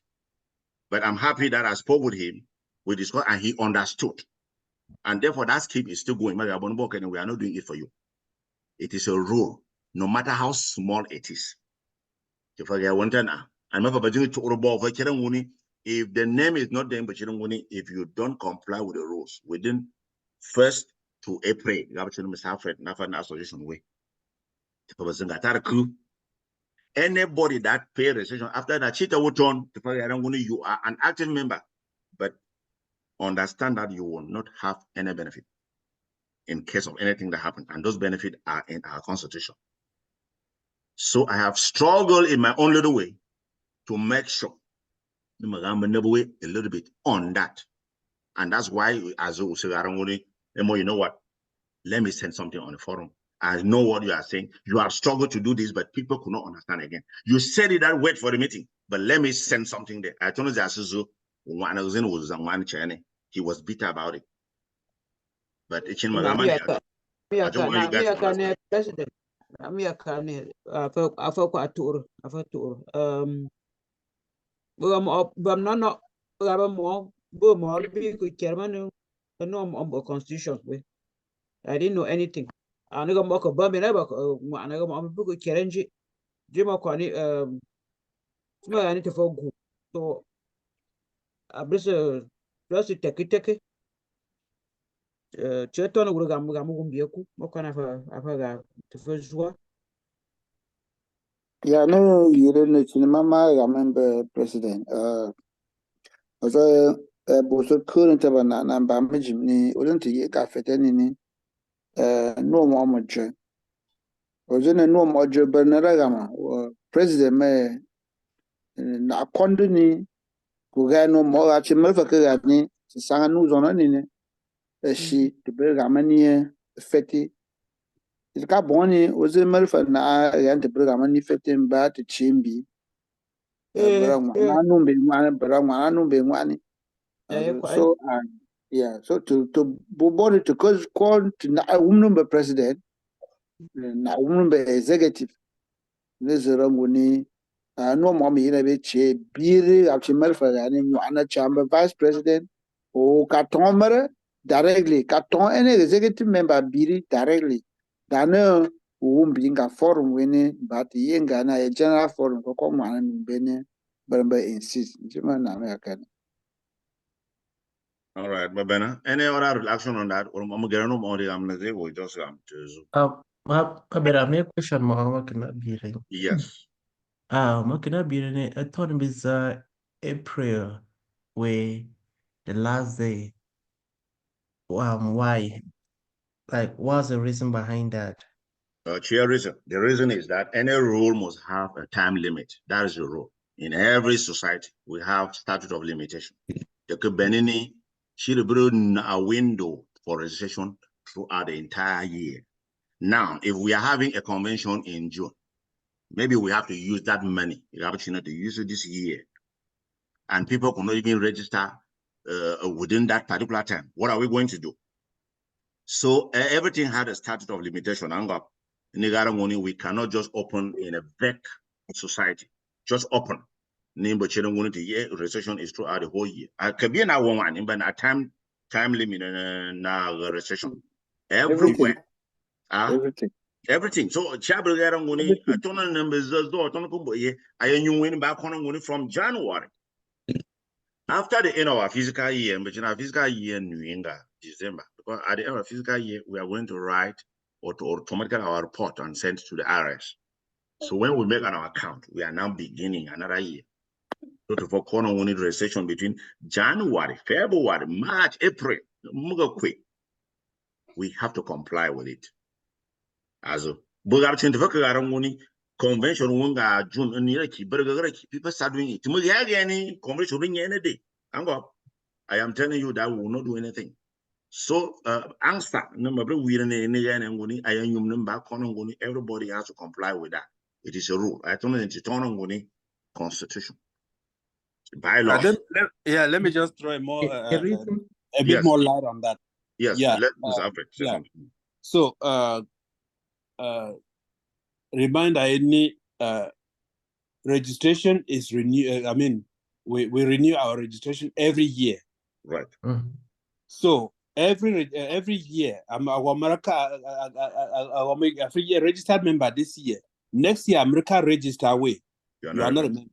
A: But I'm happy that I spoke with him. We discussed and he understood. And therefore that scheme is still going. And we are not doing it for you. It is a rule, no matter how small it is. If the name is not there, but if you don't comply with the rules within 1st to April, you have to association way. Anybody that pay registration after that cheater will turn, you are an active member, but understand that you will not have any benefit in case of anything that happened, and those benefits are in our Constitution. So I have struggled in my own little way to make sure a little bit on that. And that's why, as you say, you know what? Let me send something on the forum. I know what you are saying. You have struggled to do this, but people could not understand again. You said it that wait for the meeting, but let me send something there. I told you that he was bitter about it. But it's in my mind. I don't want you guys to understand.
F: President. Constitution. I didn't know anything. I never mock a bum and ever. I never book a challenge. Jim O'Connie, I need to focus. So I bless a plus it take it. Cheton would have Bioku. What kind of a first one?
C: Yeah, no, you don't know. Mama, I remember President. Also, Boso current of an ambamajimni, wouldn't you get any no more much. Was in a no more job, Bernaragama, President May na Condoni, who had no more at Melvacani, Sanganu on any, she, the Bergamania, Fetty. It got Bonnie was in Melfa na and the Bergamani Fetting bad to Chimby. Being one. So yeah, so to body to call to na number president, na number executive. This Ramuni, no mommy in a bit, Biri, Achimelfa, and you Anna Chamber vice president, or Katomere directly, Katon, any executive member Biri directly. Dana won't be in a forum winning, but the Yengana a general forum for common and Bene, but insist, German American.
A: All right, Babena. Any other reaction on that? Or I'm getting no more. I'm going to just
D: but I make question more cannot be right.
A: Yes.
D: Cannot be in a thought is April where the last day. Why? Like, what's the reason behind that?
A: The reason is that any rule must have a time limit. That is the rule. In every society, we have statute of limitation. The Kubenini should bring a window for registration throughout the entire year. Now, if we are having a convention in June, maybe we have to use that money. We have to use it this year. And people cannot even register within that particular time. What are we going to do? So everything had a statute of limitation. We cannot just open in a vague society. Just open. Recession is throughout the whole year. Could be now one, but a time limit na recession everywhere. Everything. So Chabri Garanguni, I don't know numbers, those do, I don't know, I knew win back on from January. After the end of our fiscal year, but in our fiscal year, in December, because at the end of our fiscal year, we are going to write or to automatically our report and send to the IRS. So when we make our account, we are now beginning another year. So to focus on one recession between January, February, March, April, we have to comply with it. Also, Bulgar convention wonga June and people start doing it. Convention any day. I am telling you that we will not do anything. So angsta number everybody has to comply with that. It is a rule. I don't know it's constitution. Bylaws.
E: Let me just throw a bit
A: Yes.
E: more light on that.
A: Yes,
E: yeah.
A: Let Mr. Alfred say something.
E: So remind any registration is renew. I mean, we renew our registration every year.
A: Right.
E: So every year, America every year registered member this year. Next year, America register away. You are not a member.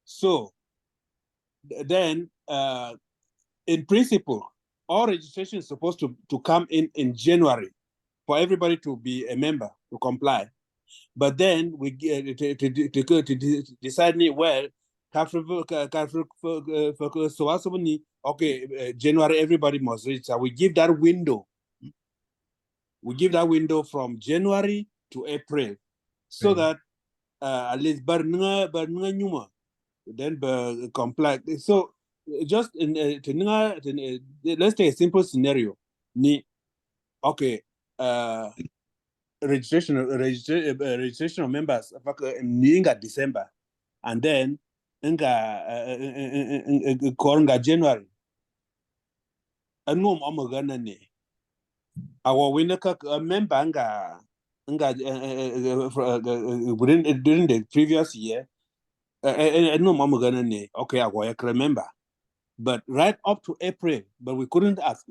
E: So then, in principle, all registration is supposed to come in January for everybody to be a member to comply. But then we to decide well, okay, January everybody must register. We give that window. We give that window from January to April, so that at least then comply. So just let's take a simple scenario. Okay, registration of members in December, and then in January. Our winner member during the previous year. Okay, I remember. But right up to April, but we couldn't have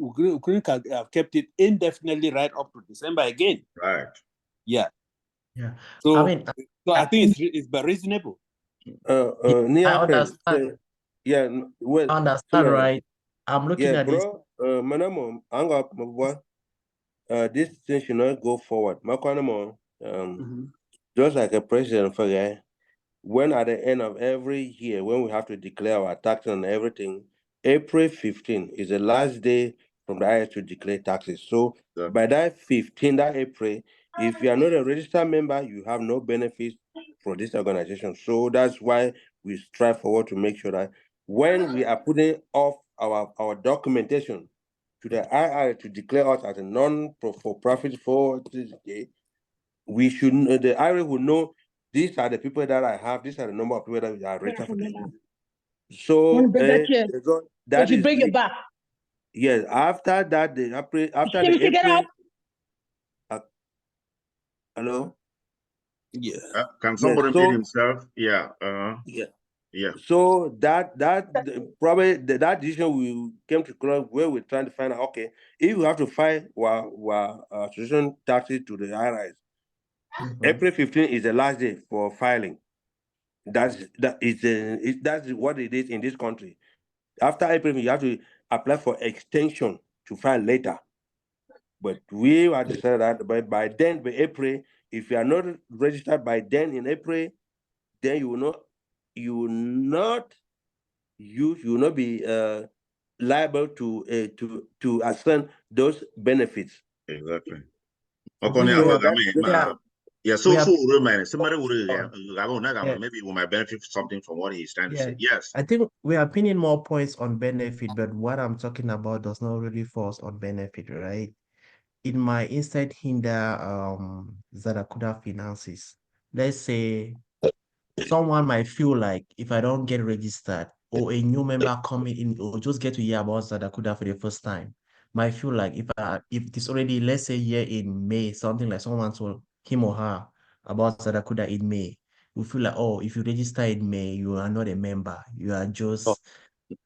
E: kept it indefinitely right up to December again.
A: Right.
E: Yeah.
D: Yeah.
E: So
D: I mean,
E: I think it's reasonable.
J: I
D: understand.
J: Well,
D: I understand, right? I'm looking at this.
J: Manamo, this thing should not go forward. Just like a president for guy. When at the end of every year, when we have to declare our taxes and everything, April 15 is the last day from the IRS to declare taxes. So by that 15, that April, if you are not a registered member, you have no benefits for this organization. So that's why we strive forward to make sure that when we are putting off our documentation to the IRS to declare us as a non-for-profit for this day, we should, the IRS will know these are the people that I have, these are the number of people that are registered for this. So that is
H: bring it back.
J: Yes, after that, after the April. Hello?
E: Yeah.
A: Can somebody mute himself? Yeah.
J: Yeah. So that probably that decision we came to club where we're trying to find out, okay, if we have to file association taxes to the IRS, April 15 is the last day for filing. That's what it is in this country. After April, you have to apply for extension to file later. But we are decided that by then, by April, if you are not registered by then in April, then you will not be liable to assign those benefits.
A: Exactly. Yeah, so somebody would maybe we might benefit something from what he's trying to say. Yes.
D: I think we are pinning more points on benefit, but what I'm talking about does not really force on benefit, right? In my inside hinder ZATACUDA finances, let's say someone might feel like if I don't get registered or a new member coming in or just get to hear about ZATACUDA for the first time, might feel like if it's already, let's say here in May, something like someone told him or her about ZATACUDA in May, you feel like, oh, if you register in May, you are not a member. You are just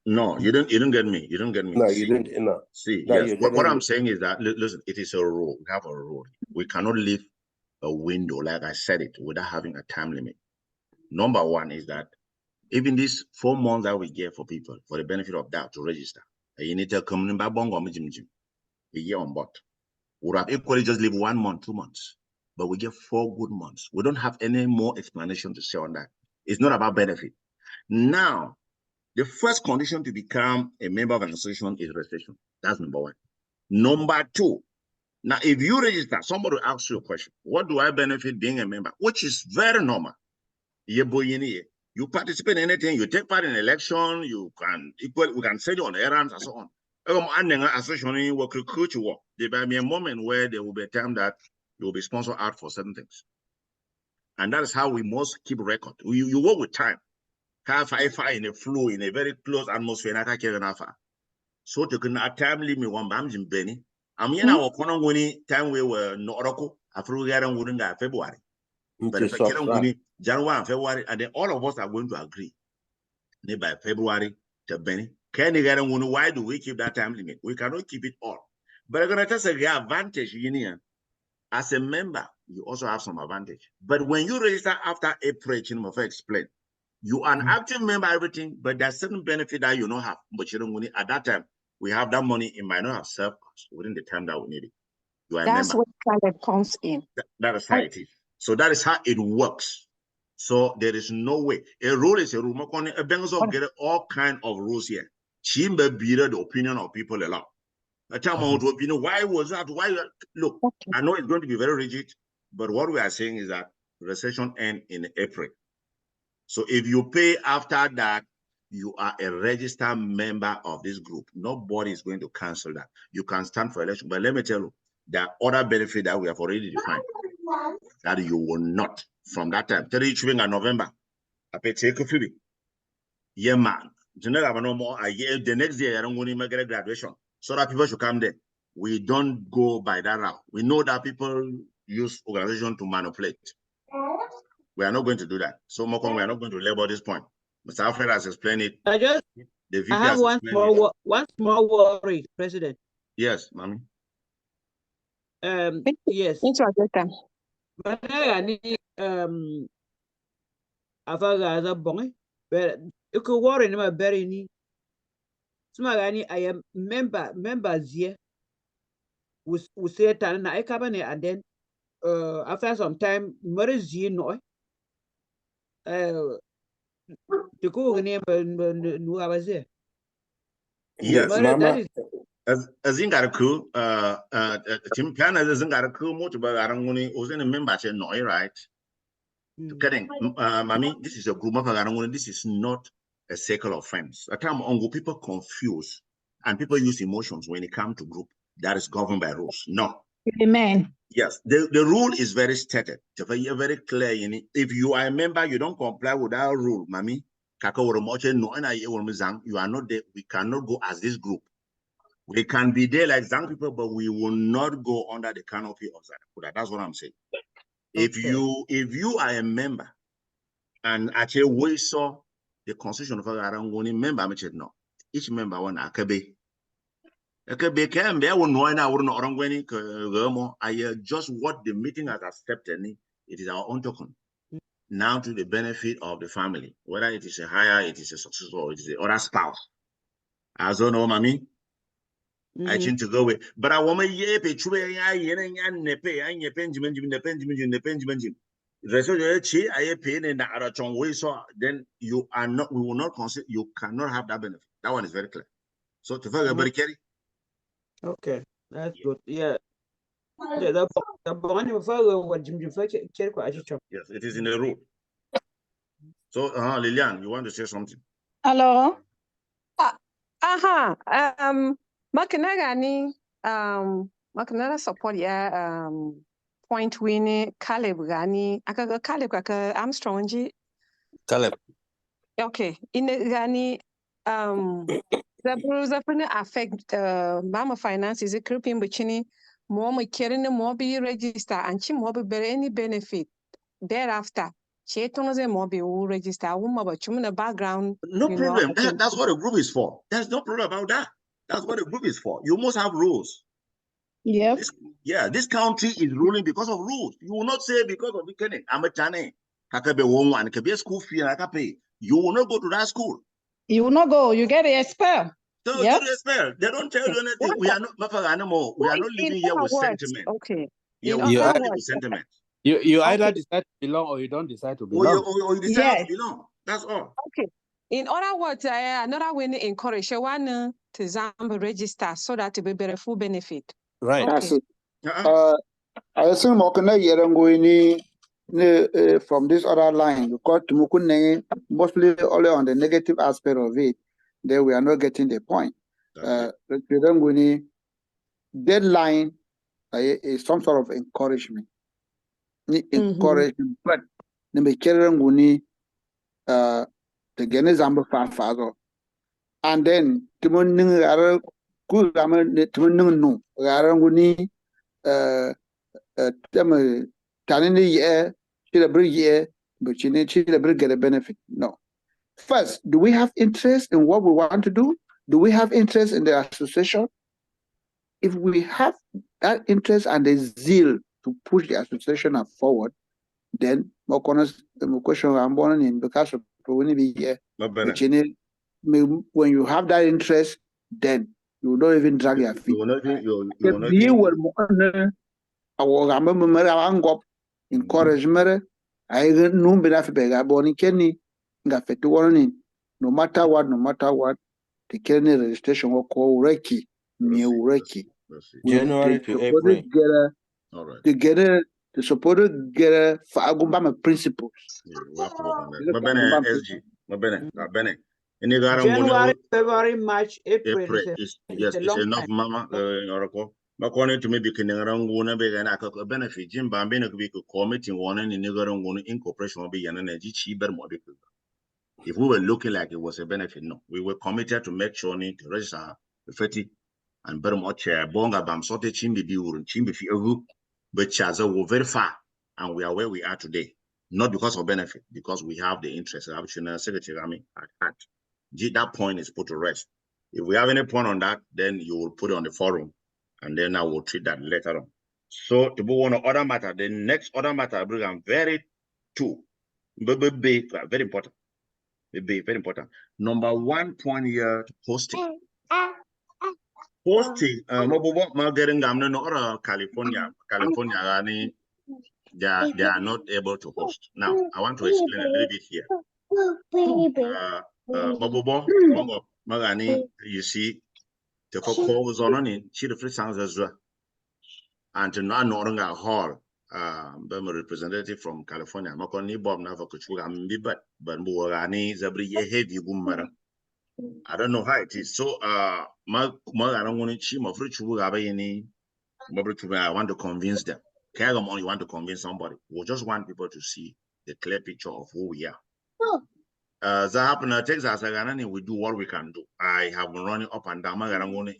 A: No, you didn't get me. You didn't get me.
J: No,
A: See,
J: you didn't. No.
A: see,
J: No,
A: yes.
J: you
A: What
J: didn't.
A: I'm saying is that listen, it is a rule. We have a rule. We cannot leave a window, like I said it, without having a time limit. Number one is that even these 4 months that we give for people, for the benefit of doubt, to register, you need to come in back a year on board. Would have equally just live 1 month, 2 months, but we get 4 good months. We don't have any more explanation to say on that. It's not about benefit. Now, the first condition to become a member of an association is registration. That's number one. Number two, now if you register, somebody will ask you a question. What do I benefit being a member? Which is very normal. You participate in anything, you take part in election, you can we can send you on errands and so on. Association will recruit you. There will be a moment where there will be a time that you will be sponsored out for certain things. And that is how we must keep record. You work with time. In a flow, in a very close atmosphere. So to can a time limit one bam Jim Benny. I'm here now time we were not wouldn't February. But if I can't January and February, and then all of us are going to agree. By February to Benny. Why do we keep that time limit? We cannot keep it all. But I'm gonna tell you the advantage in as a member, you also have some advantage. But when you register after April, I've explained. You are an active member, everything, but there's certain benefit that you don't have. But you don't need at that time. We have that money, it might not have served us within the time that we need it. You are
K: That's
A: a member.
K: where Caleb comes in.
A: That is how it is. So that is how it works. So there is no way. A rule is a rule. A Bengals of get all kind of rules here. Chimba beat the opinion of people a lot. A time out opinion. Why was that? Why? Look, I know it's going to be very rigid, but what we are saying is that recession ends in April. So if you pay after that, you are a registered member of this group. Nobody is going to cancel that. You can stand for election. But let me tell you, there are other benefits that we have already defined that you will not from that time. 3 November. I pay take a few. Yeah, man. The next day, I don't want to get a graduation. So that people should come there. We don't go by that route. We know that people use organization to manipulate. We are not going to do that. So, Mokon, we are not going to label this point. Mr. Alfred has explained it.
F: I have one small worry, President.
A: Yes, Mommy.
F: Yes. Afaga bonge, but you could worry in my berry ni. Smagani, I am members here. We say that I come and then after some time, Mariz no. To go name Nuavaze.
A: Yes,
F: Mama.
A: As in got a cool, Tim Plan as in got a cool motor, but I don't want to was in a member, no, right? Kidding, Mommy, this is a group of this is not a circle of friends. At time on people confuse and people use emotions when it comes to group that is governed by rules. No.
H: Amen.
A: Yes, the rule is very stated. Very clear. If you are a member, you don't comply with that rule, Mommy. You are not there. We cannot go as this group. We can be there like Zang people, but we will not go under the canopy of ZATACUDA. That's what I'm saying. Okay. If you are a member, and actually we saw the constitution of Arangoni member, no, each member one akabe. Just what the meeting has accepted, it is our own token. Now to the benefit of the family, whether it is a higher, it is a successful, or it is the other spouse. As you know, Mommy. I think to go with, but I want my pay true. I pay. I Benjamin. I pay in the way. So then you are not. We will not consider. You cannot have that benefit. That one is very clear. So to everybody carry.
F: Okay, that's good. Yeah. The one of what Jim
A: Yes, it is in the rule. So, Lilian, you want to say something?
K: Hello. Makanara support ya point wini Caleb gani aka Caleb kaka Armstrong ji
J: Caleb.
K: Okay, in gani Zabuna affect mama finances a creeping bachini more carrying more be register and chi more be any benefit thereafter register in the background.
A: No problem. That's what a group is for. There's no problem about that. That's what a group is for. You must have rules.
H: Yep.
A: This country is ruling because of rules. You will not say because of the I'm a Chane. Could be a school fee and I can pay. You will not go to that school.
H: You will not go. You get expelled.
A: So
H: Yep.
A: get expelled. They don't tell you anything. We are not animal. We are not living here with sentiment.
K: Okay.
A: Yeah,
K: In
A: we are
K: other
A: living with
K: words,
A: sentiment.
E: You either decide to belong or you don't decide to belong.
A: Or you decide not to belong. That's all.
K: Okay. In other words, another way to encourage one to register so that it will be a full benefit.
E: Right.
K: Okay.
C: I assume Mokana Yerangwini from this other line because Mukune mostly only on the negative aspect of it, then we are not getting the point. Yerangwini deadline is some sort of encouragement. Encouragement, but the Yerangwini the Genezamba Fafago. And then Timun Ara Kuraman Timun Yaranguni Tanini year, every year, but you need to get a benefit. No. First, do we have interest in what we want to do? Do we have interest in the association? If we have that interest and the zeal to push the association forward, then more question I'm born in because of when you have that interest, then you don't even drag your feet. Encouragement, I no matter what, the Kenny registration will call Reiki, new Reiki.
J: January to April.
C: The supported get a Fagumba principles.
A: We have to work on that. SG.
F: January, February, March, April.
A: It's enough, Mama. According to me, because a benefit, Jim Bambino could be committing one and in incorporation will be an energy cheaper. If we were looking like it was a benefit, no, we were committed to make sure to register the 30 and better more chair, bonga bam sort of chimbi biur, chimbi fiu, but chaza were very far and we are where we are today. Not because of benefit, because we have the interest of Secretary at heart. That point is put to rest. If we have any point on that, then you will put it on the forum, and then I will treat that later on. So to go on other matter, the next other matter I bring am very very important. Very important. Number 1 point here, hosting. Hosting. California, they are not able to host. Now I want to explain a little bit here. Magani, you see, the call was on in she the free sounds as well. And to not Noringa Hall, Burma representative from California, Makoni Bob Nava Kuchuga, but Muarani Zabri heavy gumara. I don't know how it is. So I don't want to chim of Richuga. I want to convince them. Kagamon, you want to convince somebody. We just want people to see the clear picture of who we are. Texas, we do what we can do. I have been running up and down.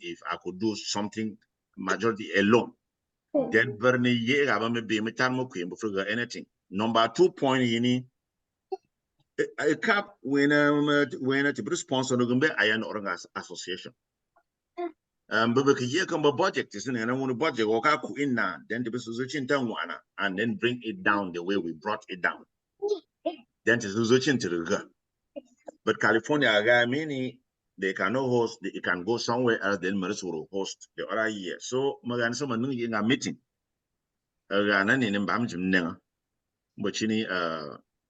A: If I could do something, majority alone, then anything. Number 2 point in a cap when a sponsor I am association. But here come a budget, isn't it? And I want to budget in now, then the position and then bring it down the way we brought it down. Then to the but California, they cannot host, it can go somewhere else, then Maris will host the other year. So, Magan, someone in a meeting. But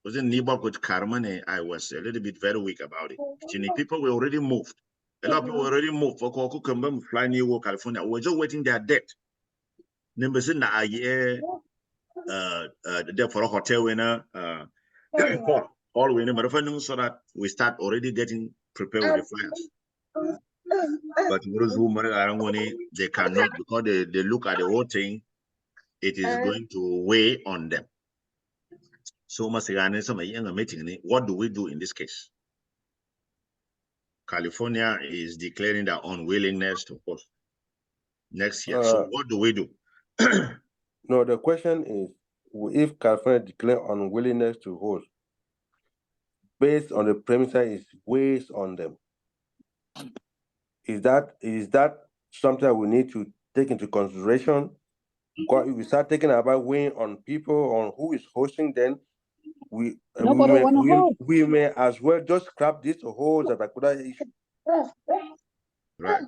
A: wasn't neighborhood with Carmane, I was a little bit very weak about it. People were already moved. A lot of people were already moved for Kokukumba, fly New California. We're just waiting their debt. Numbers in the year, there for a hotel winner, all we know, so that we start already getting prepared with the flyers. But they cannot, because they look at the whole thing, it is going to weigh on them. So what do we do in this case? California is declaring their unwillingness to host next year. So what do we do?
J: No, the question is, if California declare unwillingness to host, based on the premises is weighs on them. Is that something that we need to take into consideration? Because if we start taking about weighing on people, on who is hosting, then we may as well just scrap this whole ZATACUDA issue.
A: Right.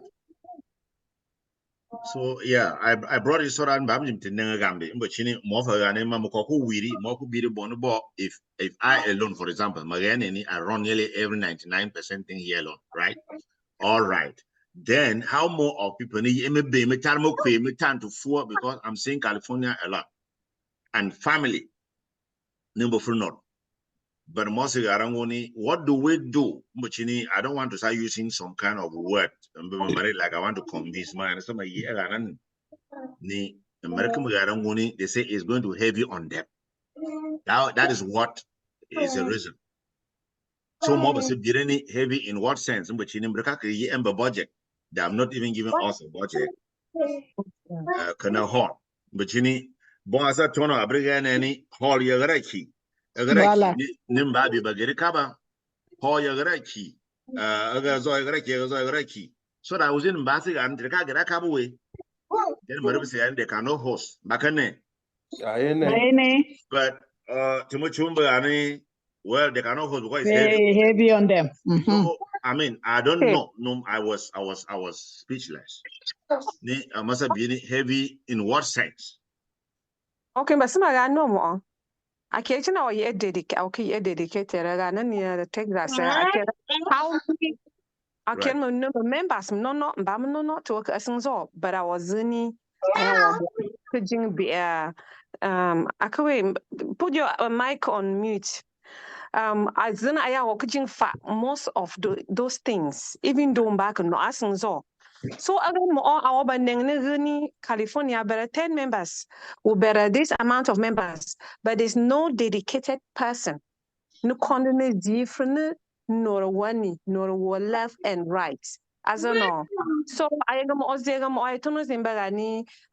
A: So yeah, I brought it so that I'm to Nengambi, but chini Mofagane Mamoko Wiri, Moko Biri Bonobo. If I alone, for example, Magani, I run nearly every 99% thing here alone, right? All right. Then how more of people need me time to 4 because I'm seeing California a lot. And family, number 4 not. But mostly what do we do? But I don't want to start using some kind of word. Like I want to convince my they say it's going to heavy on them. That is what is a reason. So more heavy in what sense? But budget. They have not even given us a budget. Kana hall. But bonasa tono abrigan any hall yagaraki. Agaraki nimbabi bageri kaba. Hall yagaraki. Agazoigaraki. So I was in Basik and the Kagakabaway. Then Marabi said they cannot host. Bakane. But Timochumba Ani, well, they cannot hold because it's
M: heavy on them.
A: So I mean, I don't know. No, I was speechless. I must have been heavy in what sense?
K: Okay, but some I know more. I can't know you dedicated and Texas. How many I can't remember members, no, to work as but I was in I can put your mic on mute. As then I am working for most of those things, even though back no asking so. So again, our banding California, better 10 members, or better this amount of members, but there's no dedicated person. No condemn different, nor one, nor left and right. As I know. So I am I don't know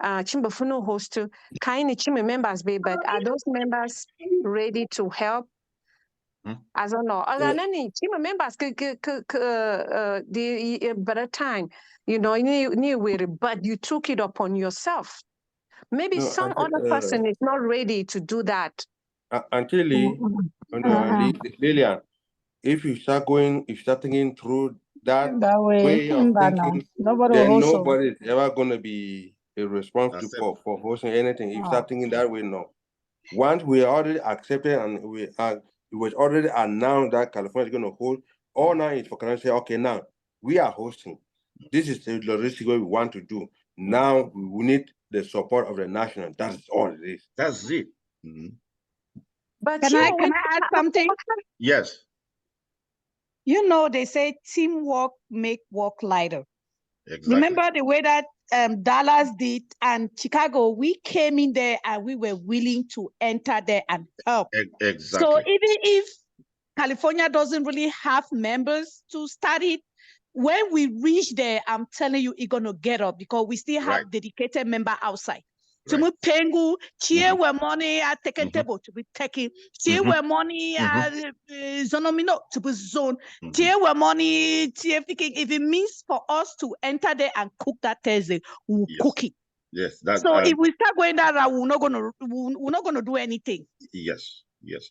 K: Chimbafuno host to kind of members be, but are those members ready to help? As I know, team members the better time, but you took it upon yourself. Maybe some other person is not ready to do that.
J: Until Lillian, if you start thinking through that way of thinking, then nobody is ever going to be responsible for hosting anything. If you start thinking that way, no. Once we already accepted and it was already announced that California is going to host, all now is for California to say, okay, now we are hosting. This is the logistic way we want to do. Now we need the support of the national. That's all it is.
A: That's it.
K: But
M: can I add something?
A: Yes.
M: They say teamwork make work lighter.
A: Exactly.
M: Remember the way that Dallas did and Chicago, we came in there and we were willing to enter there and help.
A: Exactly.
M: So even if California doesn't really have members to start it, when we reach there, I'm telling you, it's going to get up because we still have dedicated member outside. To me, pengu, cheer where money at taken table to be taken, cheer where money at zonomino to be zone, cheer where money, if it means for us to enter there and cook that Thursday, we'll cook it.
A: Yes, that's
M: so if we start going that route, we're not gonna do anything.
A: Yes. This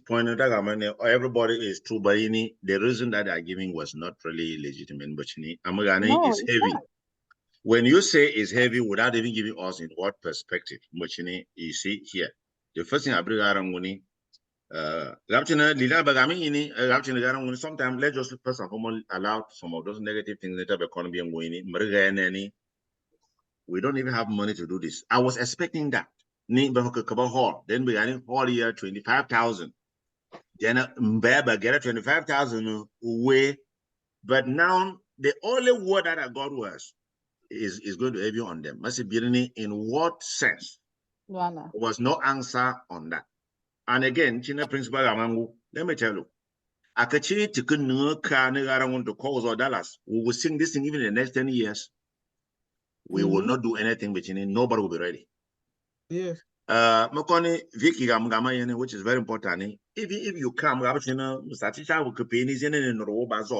A: point everybody is true, but the reason that they're giving was not really legitimate. But Amagani is heavy. When you say it's heavy without even giving us in what perspective, but you see here, the first thing I bring out sometimes let's just first and foremost allow some of those negative things that the economy and going. We don't even have money to do this. I was expecting that. Then we got in all year 25,000. Then Mbeba get 25,000 away. But now the only word that I got was is going to heavy on them. Must be in what sense? There was no answer on that. And again, China principal Amangu, let me tell you, Akachini to cause or Dallas. We will sing this thing even in the next 10 years. We will not do anything between nobody will be ready.
F: Yes.
A: Makoni Viki Gamgama, which is very important. if you come,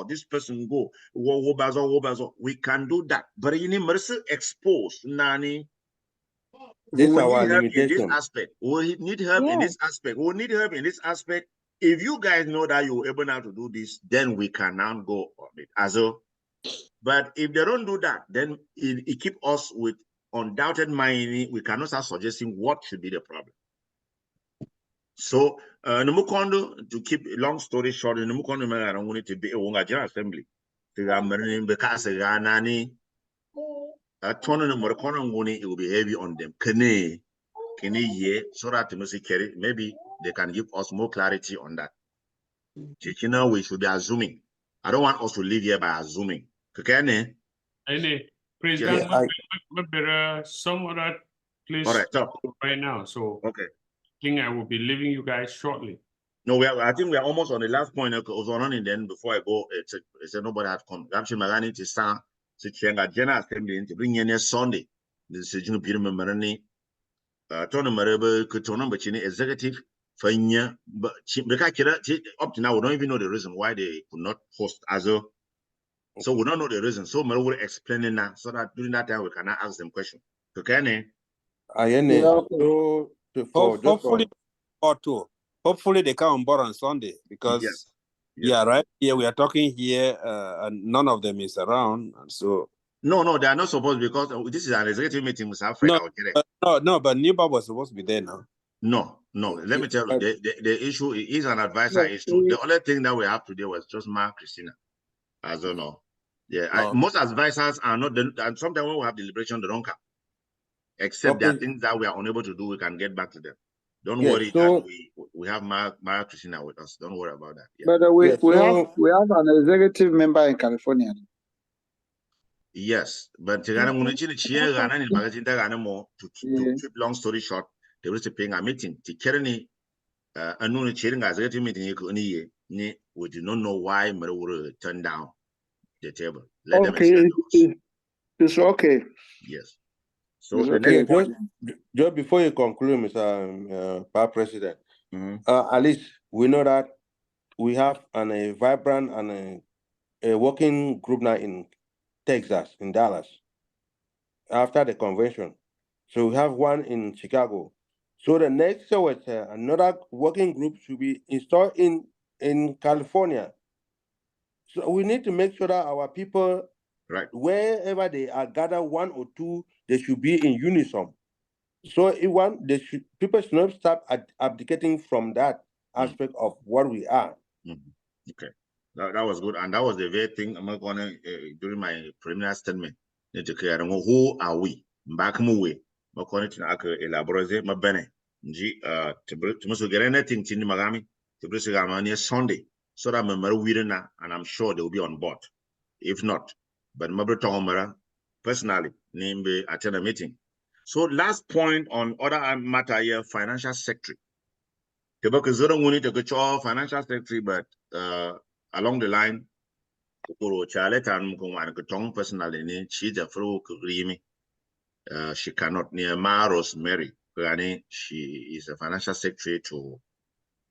A: this person go, we can do that. But you need mercy expose nani.
J: This is
A: We
J: our
A: need help in this
J: limitation.
A: aspect. We need help in this aspect. We need help in this aspect. If you guys know that you're able now to do this, then we can now go on it. But if they don't do that, then it keeps us with undoubted mind. We cannot start suggesting what should be the problem. So, Numukondo, to keep a long story short, Numukondo, I don't want it to be a General Assembly. It will be heavy on them. So that maybe they can give us more clarity on that. We should be assuming. I don't want us to live here by assuming.
G: President, some of that please right now. So
A: okay.
G: I think I will be leaving you guys shortly.
A: No, I think we are almost on the last point. I was running then before I go. It's nobody had come. I'm sure Magani to start to General Assembly to bring in a Sunday. This is you know, Tono executive Fanya, but up to now we don't even know the reason why they could not host Azo. So we don't know the reason. So we will explain it now so that during that time we cannot ask them questions. Okay?
E: Hopefully they come on board on Sunday because right here we are talking here and none of them is around, and so
A: no, they are not supposed because this is an executive meeting with
E: no, but Newbab was supposed to be there now.
A: No. Let me tell you, the issue is an advisor issue. The only thing that we have today was just Mark Christina. I don't know. Yeah, most advisors are not. And sometimes when we have deliberation, they don't come. Except there are things that we are unable to do, we can get back to them. Don't worry that we have Mark Christina with us. Don't worry about that.
C: Yeah. But we have an executive member in California.
A: Yes, but to keep long story short, they were paying a meeting. We do not know why Maru turned down the table. Let them explain to us.
C: It's okay.
A: Yes. So the next point,
J: just before you conclude, Mr. President, at least we know that we have a vibrant and a working group now in Texas, in Dallas, after the convention. So we have one in Chicago. So the next another working group should be installed in California. So we need to make sure that our people, wherever they are gathered, one or two, they should be in unison. So people should not start abdicating from that aspect of what we are.
A: Okay, that was good, and that was the very thing I'm going to during my preliminary statement. Who are we? Back way. I'm going to elaborate my bene. To musu get anything to Magami to bring Sunday, so that I'm and I'm sure they'll be on board. If not, but Mabra personally, name be attend a meeting. So last point on other matter here, financial secretary. Financial secretary, but along the line, personally, she cannot near Rosemary. She is a financial secretary to